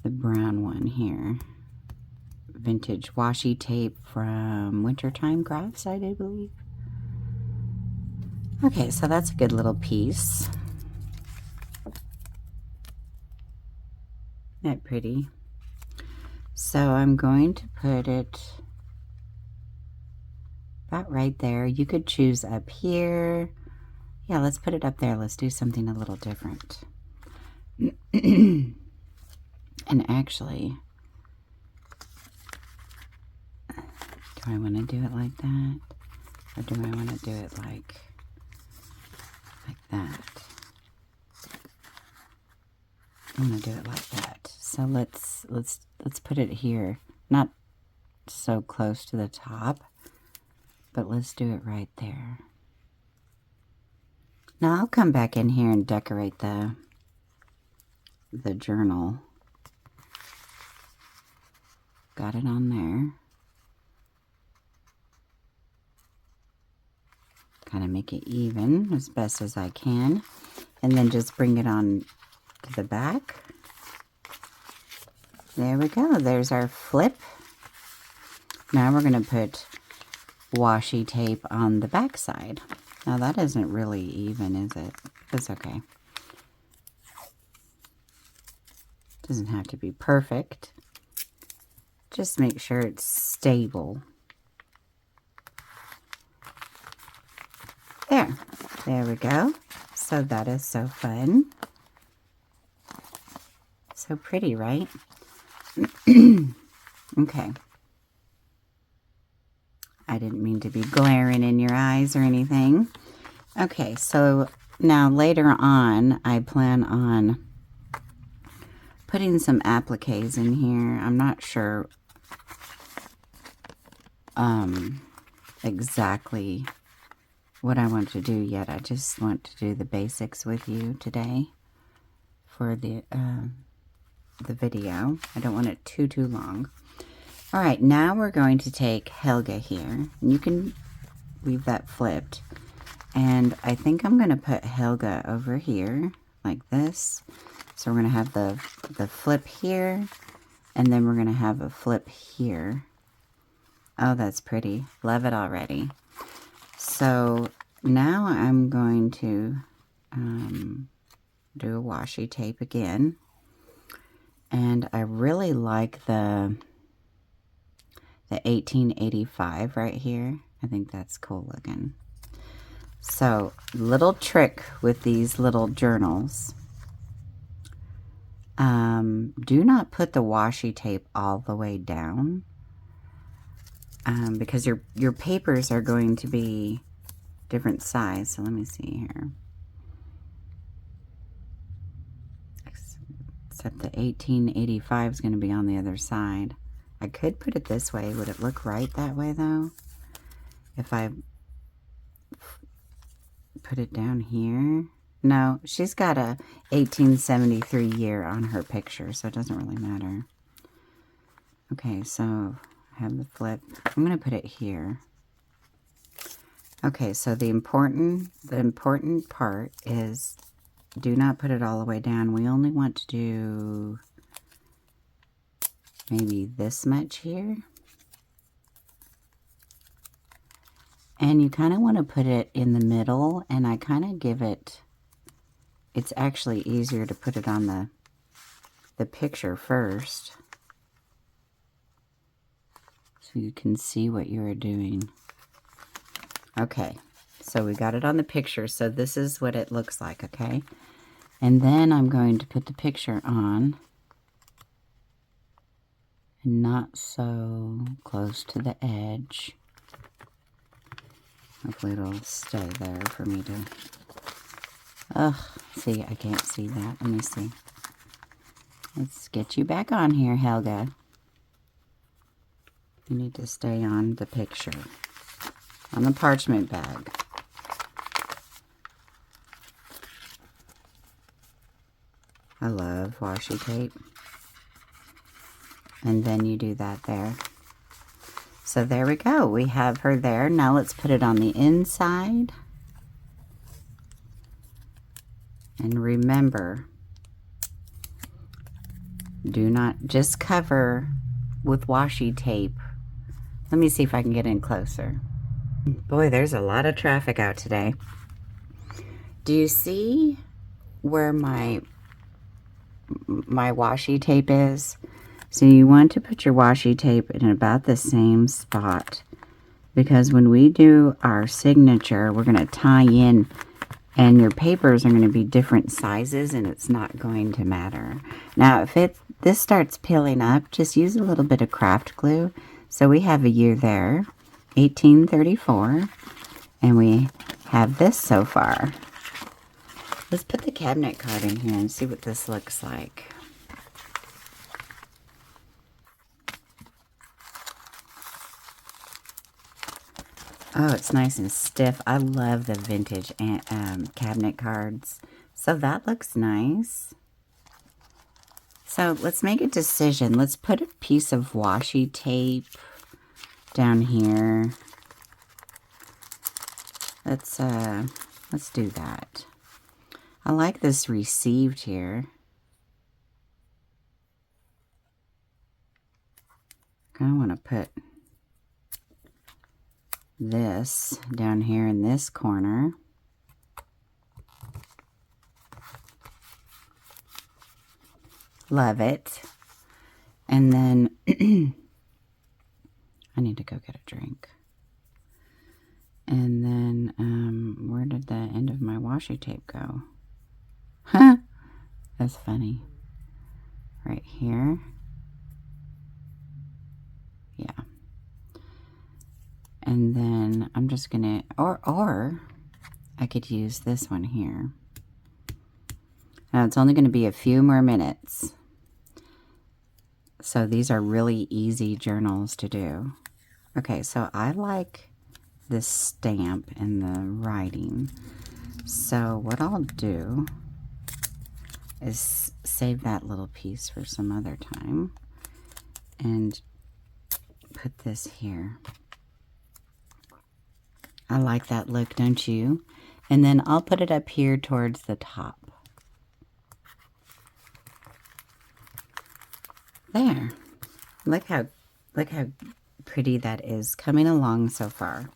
brown one here. Vintage washi tape from Wintertime Crafts, I do believe. Okay, so that's a good little piece. Isn't that pretty? So I'm going to put it about right there. You could choose up here. Yeah, let's put it up there. Let's do something a little different. And actually, do I want to do it like that? Or do I want to do it like that? I want to do it like that. So let's put it here. Not so close to the top, but let's do it right there. Now I'll come back in here and decorate the journal. Got it on there. Kind of make it even as best as I can. And then just bring it on to the back. There we go. There's our flip. Now we're going to put washi tape on the back side. Now that isn't really even, is it? It's okay. Doesn't have to be perfect. Just make sure it's stable. There we go. So that is so fun. So pretty, right? Okay. I didn't mean to be glaring in your eyes or anything. Okay, so now later on, I plan on putting some appliques in here. I'm not sure exactly what I want to do yet. I just want to do the basics with you today for the video. I don't want it too long. All right, now we're going to take Helga here. You can leave that flipped. And I think I'm going to put Helga over here like this. So we're going to have the flip here, and then we're going to have a flip here. Oh, that's pretty. Love it already. So now I'm going to do a washi tape again. And I really like the 1885 right here. I think that's cool looking. So, little trick with these little journals. Do not put the washi tape all the way down. Because your papers are going to be different size. So let me see here. Except the 1885 is going to be on the other side. I could put it this way. Would it look right that way though? If I put it down here? No, she's got a 1873 year on her picture, so it doesn't really matter. Okay, so I have the flip. I'm going to put it here. Okay, so the important part is do not put it all the way down. We only want to do maybe this much here. And you kind of want to put it in the middle, and I kind of give it, it's actually easier to put it on the picture first, so you can see what you are doing. Okay, so we got it on the picture, so this is what it looks like, okay? And then I'm going to put the picture on, and not so close to the edge. Hopefully it'll stay there for me to... Ugh, see, I can't see that. Let me see. Let's get you back on here, Helga. You need to stay on the picture. On the parchment bag. I love washi tape. And then you do that there. So there we go. We have her there. Now let's put it on the inside. And remember, do not just cover with washi tape. Let me see if I can get in closer. Boy, there's a lot of traffic out today. Do you see where my washi tape is? So you want to put your washi tape in about the same spot, because when we do our signature, we're going to tie in, and your papers are going to be different sizes, and it's not going to matter. Now, if this starts peeling up, just use a little bit of craft glue. So we have a year there, 1834, and we have this so far. Let's put the cabinet card in here and see what this looks like. Oh, it's nice and stiff. I love the vintage cabinet cards. So that looks nice. So let's make a decision. Let's put a piece of washi tape down here. Let's do that. I like this received here. I want to put this down here in this corner. Love it. And then I need to go get a drink. And then where did the end of my washi tape go? Huh? That's funny. Right here. Yeah. And then I'm just gonna, or I could use this one here. Now it's only gonna be a few more minutes. So these are really easy journals to do. Okay, so I like this stamp and the writing. So what I'll do is save that little piece for some other time and put this here. I like that look, don't you? And then I'll put it up here towards the top. There. Look how pretty that is coming along so far.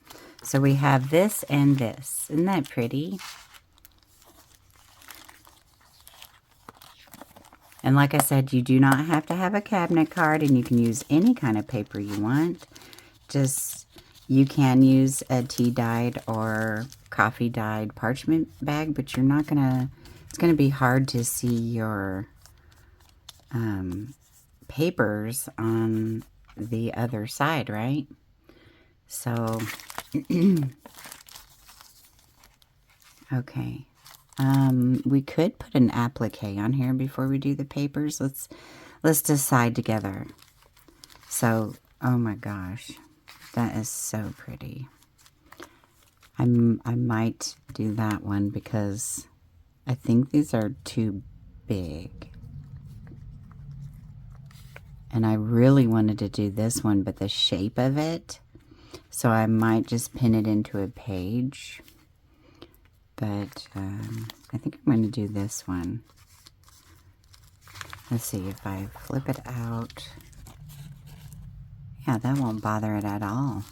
So we have this and this. Isn't that pretty? And like I said, you do not have to have a cabinet card, and you can use any kind of paper you want. Just, you can use a tea-dyed or coffee-dyed parchment bag, but you're not gonna, it's gonna be hard to see your papers on the other side, right? So, okay. We could put an applique on here before we do the papers. Let's decide together. So, oh my gosh, that is so pretty. I might do that one because I think these are too big. And I really wanted to do this one, but the shape of it, so I might just pin it into a page. But I think I'm going to do this one. Let's see if I flip it out. Yeah, that won't bother it at all.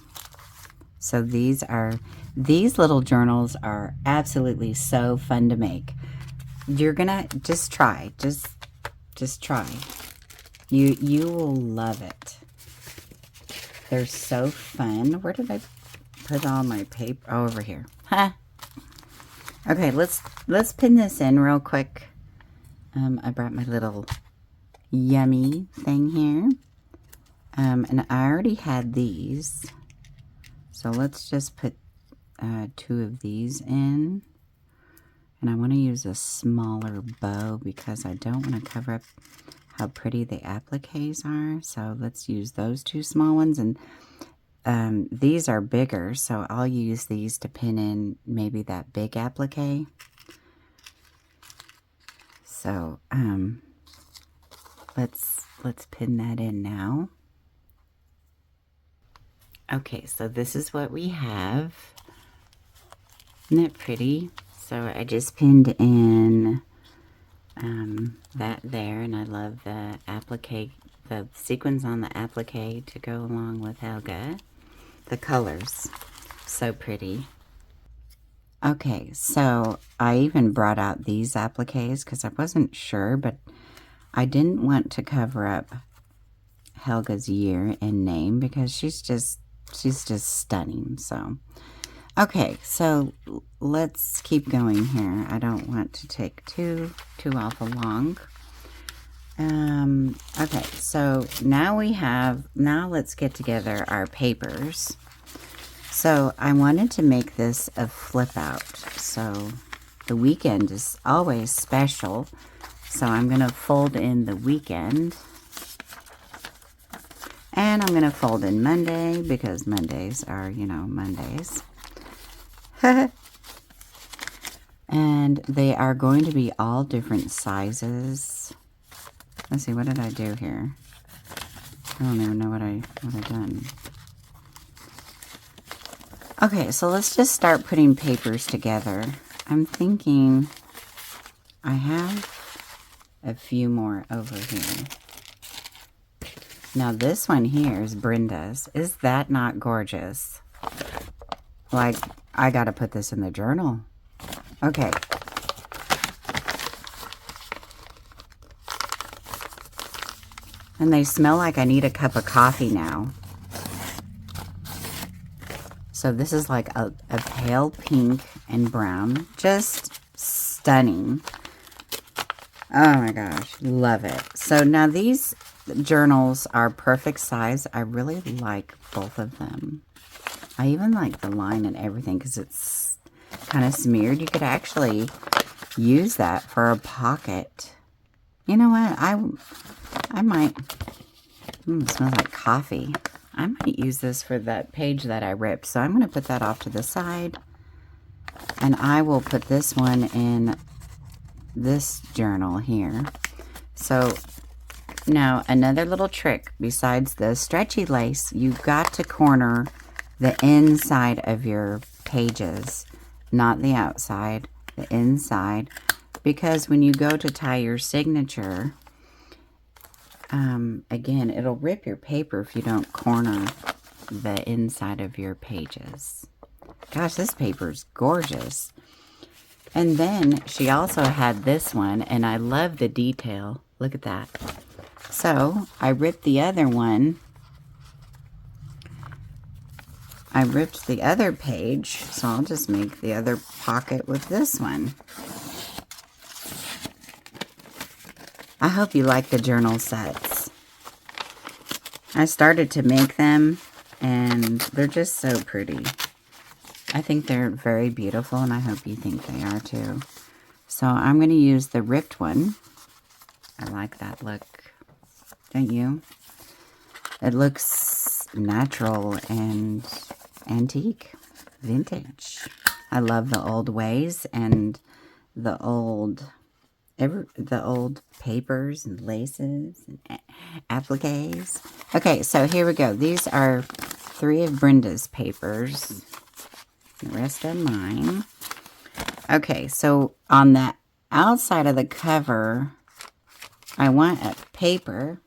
So these little journals are absolutely so fun to make. You're gonna just try, just try. You will love it. They're so fun. Where did I put all my paper? Oh, over here. Huh. Okay, let's pin this in real quick. I brought my little yummy thing here. And I already had these. So let's just put 2 of these in. And I want to use a smaller bow because I don't want to cover up how pretty the appliques are. So let's use those 2 small ones. And these are bigger, so I'll use these to pin in maybe that big applique. So let's pin that in now. Okay, so this is what we have. Isn't it pretty? So I just pinned in that there, and I love the applique, the sequins on the applique to go along with Helga. The colors, so pretty. Okay, so I even brought out these appliques because I wasn't sure, but I didn't want to cover up Helga's year and name because she's just stunning. So, okay, so let's keep going here. I don't want to take too awful long. Okay, so now let's get together our papers. So I wanted to make this a flip out. So the weekend is always special. So I'm going to fold in the weekend. And I'm going to fold in Monday because Mondays are, you know, Mondays. And they are going to be all different sizes. Let's see, what did I do here? I don't even know what I've done. Okay, so let's just start putting papers together. I'm thinking I have a few more over here. Now this one here is Brenda's. Is that not gorgeous? like, I gotta put this in the journal. Okay. And they smell like I need a cup of coffee now. So this is like a pale pink and brown. Just stunning. Oh my gosh, love it. So now these journals are perfect size. I really like both of them. I even like the line and everything because it's kind of smeared. You could actually use that for a pocket. You know what? I might. It smells like coffee. I might use this for that page that I ripped. So I'm going to put that off to the side. And I will put this one in this journal here. So now another little trick besides the stretchy lace, you've got to corner the inside of your pages, not the outside, the inside, because when you go to tie your signature, again, it'll rip your paper if you don't corner the inside of your pages. Gosh, this paper is gorgeous. And then she also had this one, and I love the detail. Look at that. So I ripped the other one. I ripped the other page, so I'll just make the other pocket with this one. I hope you like the journal sets. I started to make them, and they're just so pretty. I think they're very beautiful, and I hope you think they are too. So I'm going to use the ripped one. I like that look. Don't you? It looks natural and antique, vintage. I love the old ways and the old papers and laces and appliques. Okay, so here we go. These are 3 of Brenda's papers. The rest are mine. Okay, so on the outside of the cover, I want a paper.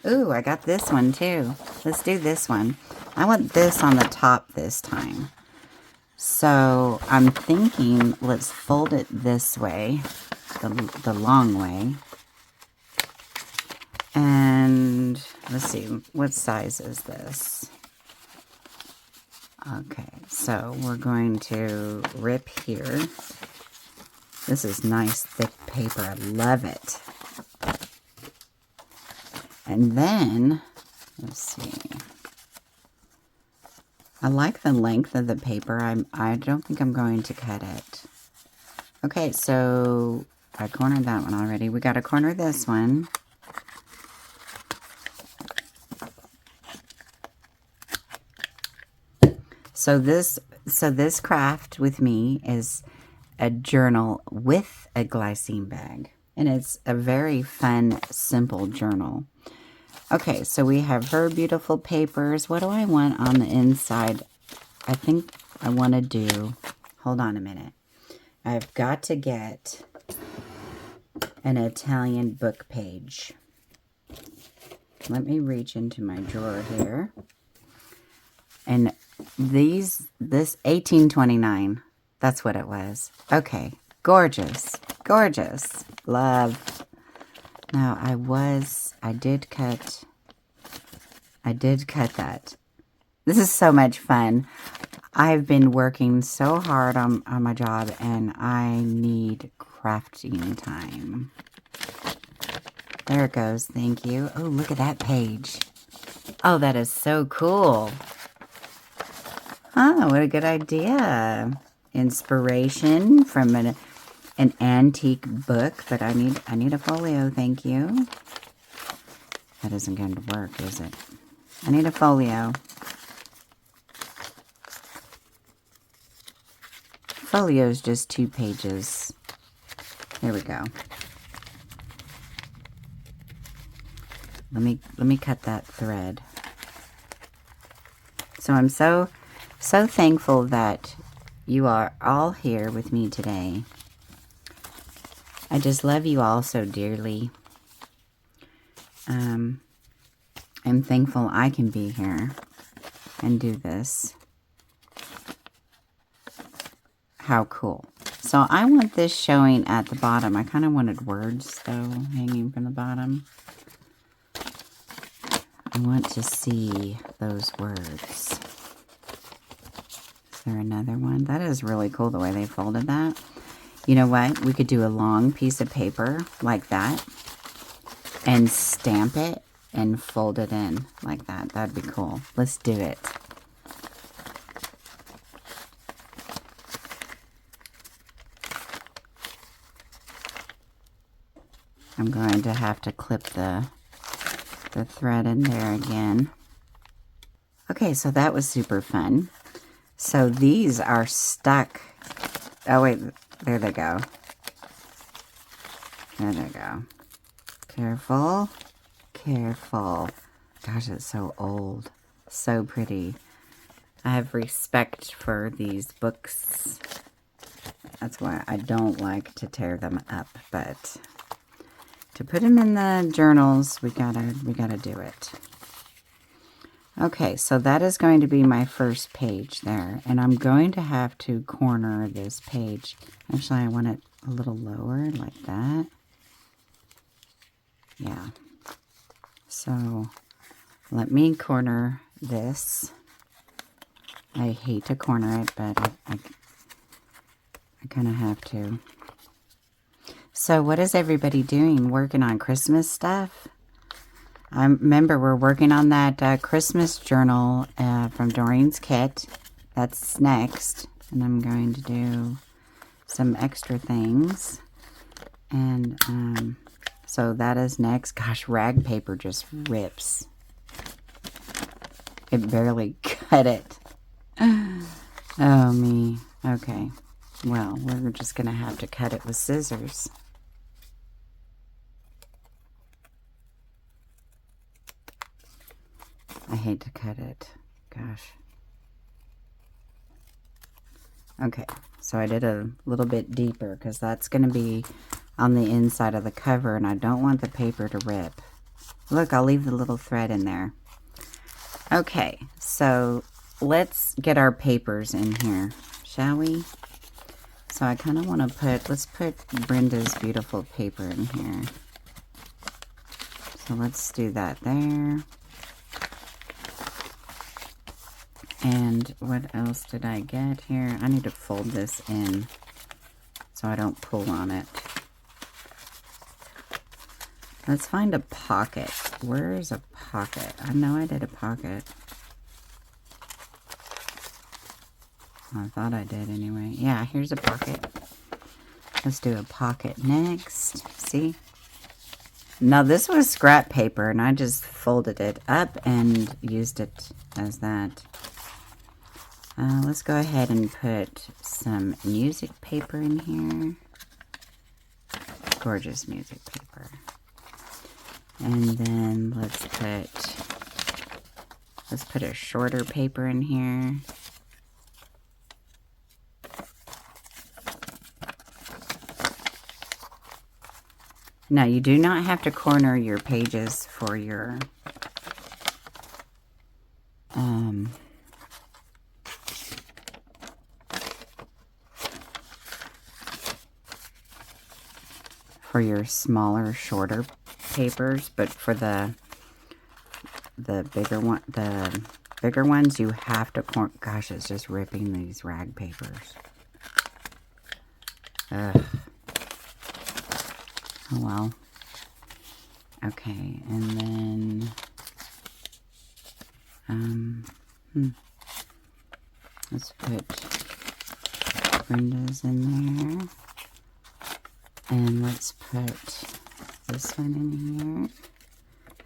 Ooh, I got this one too. Let's do this one. I want this on the top this time. So I'm thinking, let's fold it this way, the long way. And let's see, what size is this? Okay, so we're going to rip here. This is nice, thick paper. I love it. And then, let's see. I like the length of the paper. I don't think I'm going to cut it. Okay, so I cornered that one already. We got to corner this one. So this craft with me is a journal with a glycine bag. And it's a very fun, simple journal. Okay, so we have her beautiful papers. What do I want on the inside? I think I want to do... Hold on a minute. I've got to get an Italian book page. Let me reach into my drawer here. And this 1829, that's what it was. Okay, gorgeous, gorgeous, love. Now I did cut that. This is so much fun. I've been working so hard on my job, and I need crafting time. There it goes, thank you. Oh, look at that page. Oh, that is so cool. Oh, what a good idea. Inspiration from an antique book, but I need a folio, thank you. That isn't going to work, is it? I need a folio. Folio is just 2 pages. There we go. Let me cut that thread. So I'm so thankful that you are all here with me today. I just love you all so dearly. I'm thankful I can be here and do this How cool. So I want this showing at the bottom. I kind of wanted words, though, hanging from the bottom. I want to see those words. Is there another one? That is really cool, the way they folded that. You know what? We could do a long piece of paper like that and stamp it and fold it in like that. That'd be cool. Let's do it. I'm going to have to clip the thread in there again. Okay, so that was super fun. So these are stuck. Oh wait, there they go. There they go. Careful, careful. Gosh, it's so old. So pretty. I have respect for these books. That's why I don't like to tear them up, but to put them in the journals, we gotta do it. Okay, so that is going to be my first page there, and I'm going to have to corner this page. Actually, I want it a little lower, like that. Yeah. So let me corner this. I hate to corner it, but I kind of have to. So what is everybody doing? Working on Christmas stuff? I remember we're working on that Christmas journal from Doreen's kit. That's next. And I'm going to do some extra things. And so that is next. Gosh, rag paper just rips. It barely cut it. Oh, me. Okay. Well, we're just going to have to cut it with scissors. I hate to cut it. Gosh. Okay, so I did a little bit deeper because that's going to be on the inside of the cover, and I don't want the paper to rip. Look, I'll leave the little thread in there. Okay, so let's get our papers in here, shall we? So I kind of want to let's put Brenda's beautiful paper in here. So let's do that there. And what else did I get here? I need to fold this in so I don't pull on it. Let's find a pocket. Where is a pocket? I know I did a pocket. I thought I did anyway. Yeah, here's a pocket. Let's do a pocket next. See? Now this was scrap paper and I just folded it up and used it as that. Let's go ahead and put some music paper in here. Gorgeous music paper. And then let's put a shorter paper in here. Now you do not have to corner your pages for your smaller, shorter papers, but for the bigger ones, you have to corner. Gosh, it's just ripping these rag papers. Ugh. Oh well. Okay, and then let's put Brenda's in there. And let's put this one in here.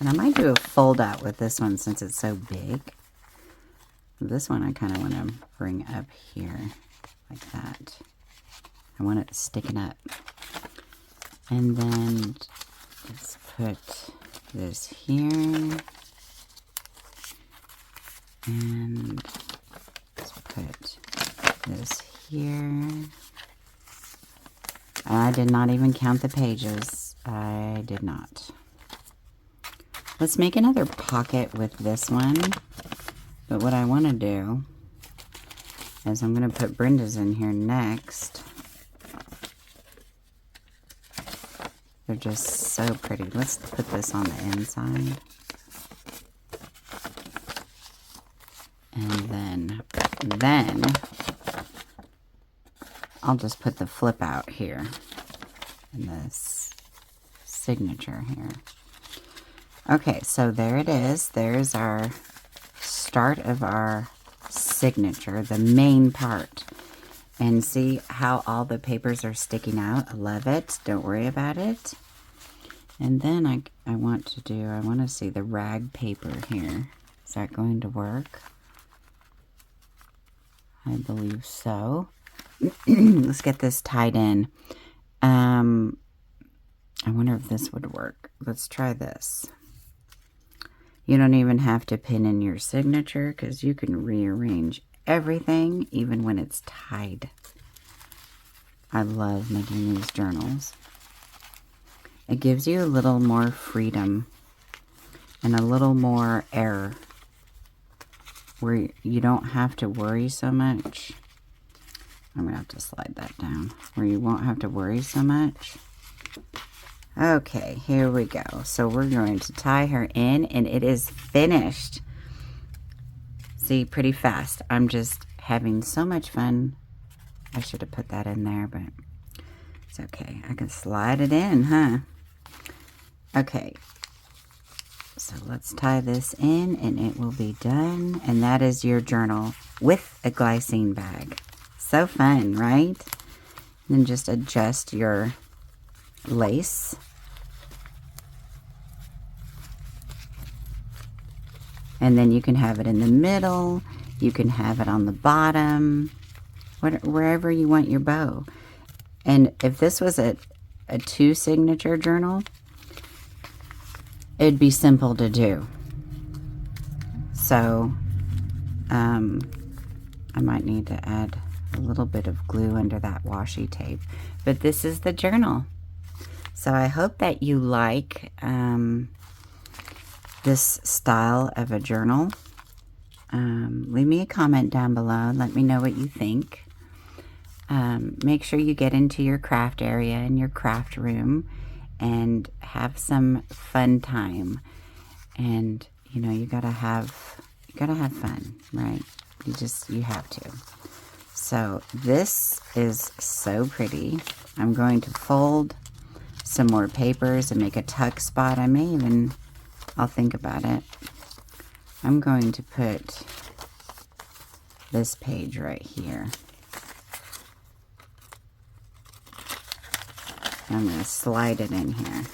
And I might do a fold out with this one since it's so big. This one I kind of want to bring up here like that. I want it sticking up. And then let's put this here. And let's put this here. I did not even count the pages. I did not. Let's make another pocket with this one. But what I want to do as I'm going to put Brenda's in here next. They're just so pretty. Let's put this on the inside. And then I'll just put the flip out here in this signature here. Okay, so there it is. There's our start of our signature, the main part. And see how all the papers are sticking out? I love it. Don't worry about it. And then I want to see the rag paper here. Is that going to work? I believe so. Let's get this tied in. I wonder if this would work. Let's try this. You don't even have to pin in your signature because you can rearrange everything, even when it's tied. I love making these journals. It gives you a little more freedom and a little more air where you don't have to worry so much. I'm going to have to slide that down where you won't have to worry so much. Okay, here we go. So we're going to tie her in and it is finished. See, pretty fast. I'm just having so much fun. I should have put that in there, but it's okay. I can slide it in, huh? Okay. So let's tie this in and it will be done. And that is your journal with a glycine bag. So fun, right? And then just adjust your lace. And then you can have it in the middle. You can have it on the bottom. Wherever you want your bow. And if this was a two signature journal, it'd be simple to do. So I might need to add a little bit of glue under that washi tape. But this is the journal. So I hope that you like this style of a journal. Leave me a comment down below. Let me know what you think. Make sure you get into your craft area in your craft room and have some fun time. And you know, you gotta have fun, right? You have to. So this is so pretty. I'm going to fold some more papers and make a tuck spot. I'll think about it. I'm going to put this page right here. I'm going to slide it in here.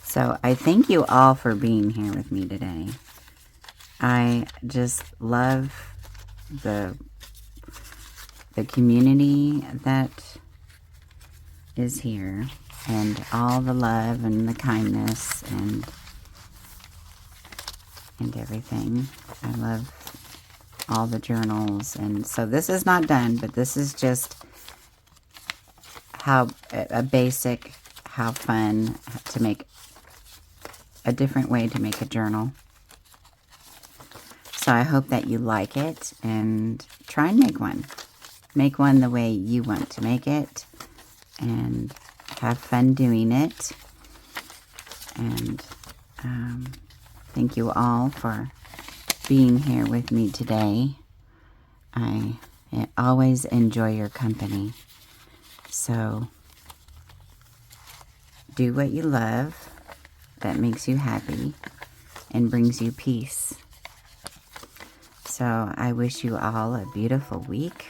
So I thank you all for being here with me today. I just love the community that is here and all the love and the kindness and everything. I love all the journals. And so this is not done, but this is just how fun to make a different way to make a journal. So I hope that you like it and try and make one. Make one the way you want to make it and have fun doing it. And thank you all for being here with me today. I always enjoy your company. So do what you love that makes you happy and brings you peace. So I wish you all a beautiful week,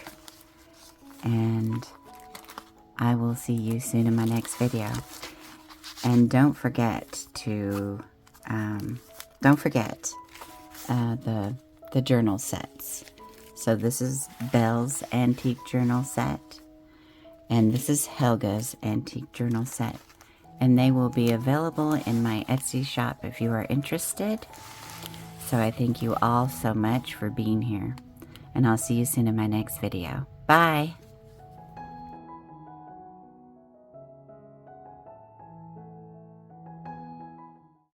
and I will see you soon in my next video. And don't forget to the journal sets. So this is Belle's Antique Journal Set, and this is Helga's Antique Journal Set. And they will be available in my Etsy shop if you are interested. So I thank you all so much for being here. And I'll see you soon in my next video. Bye!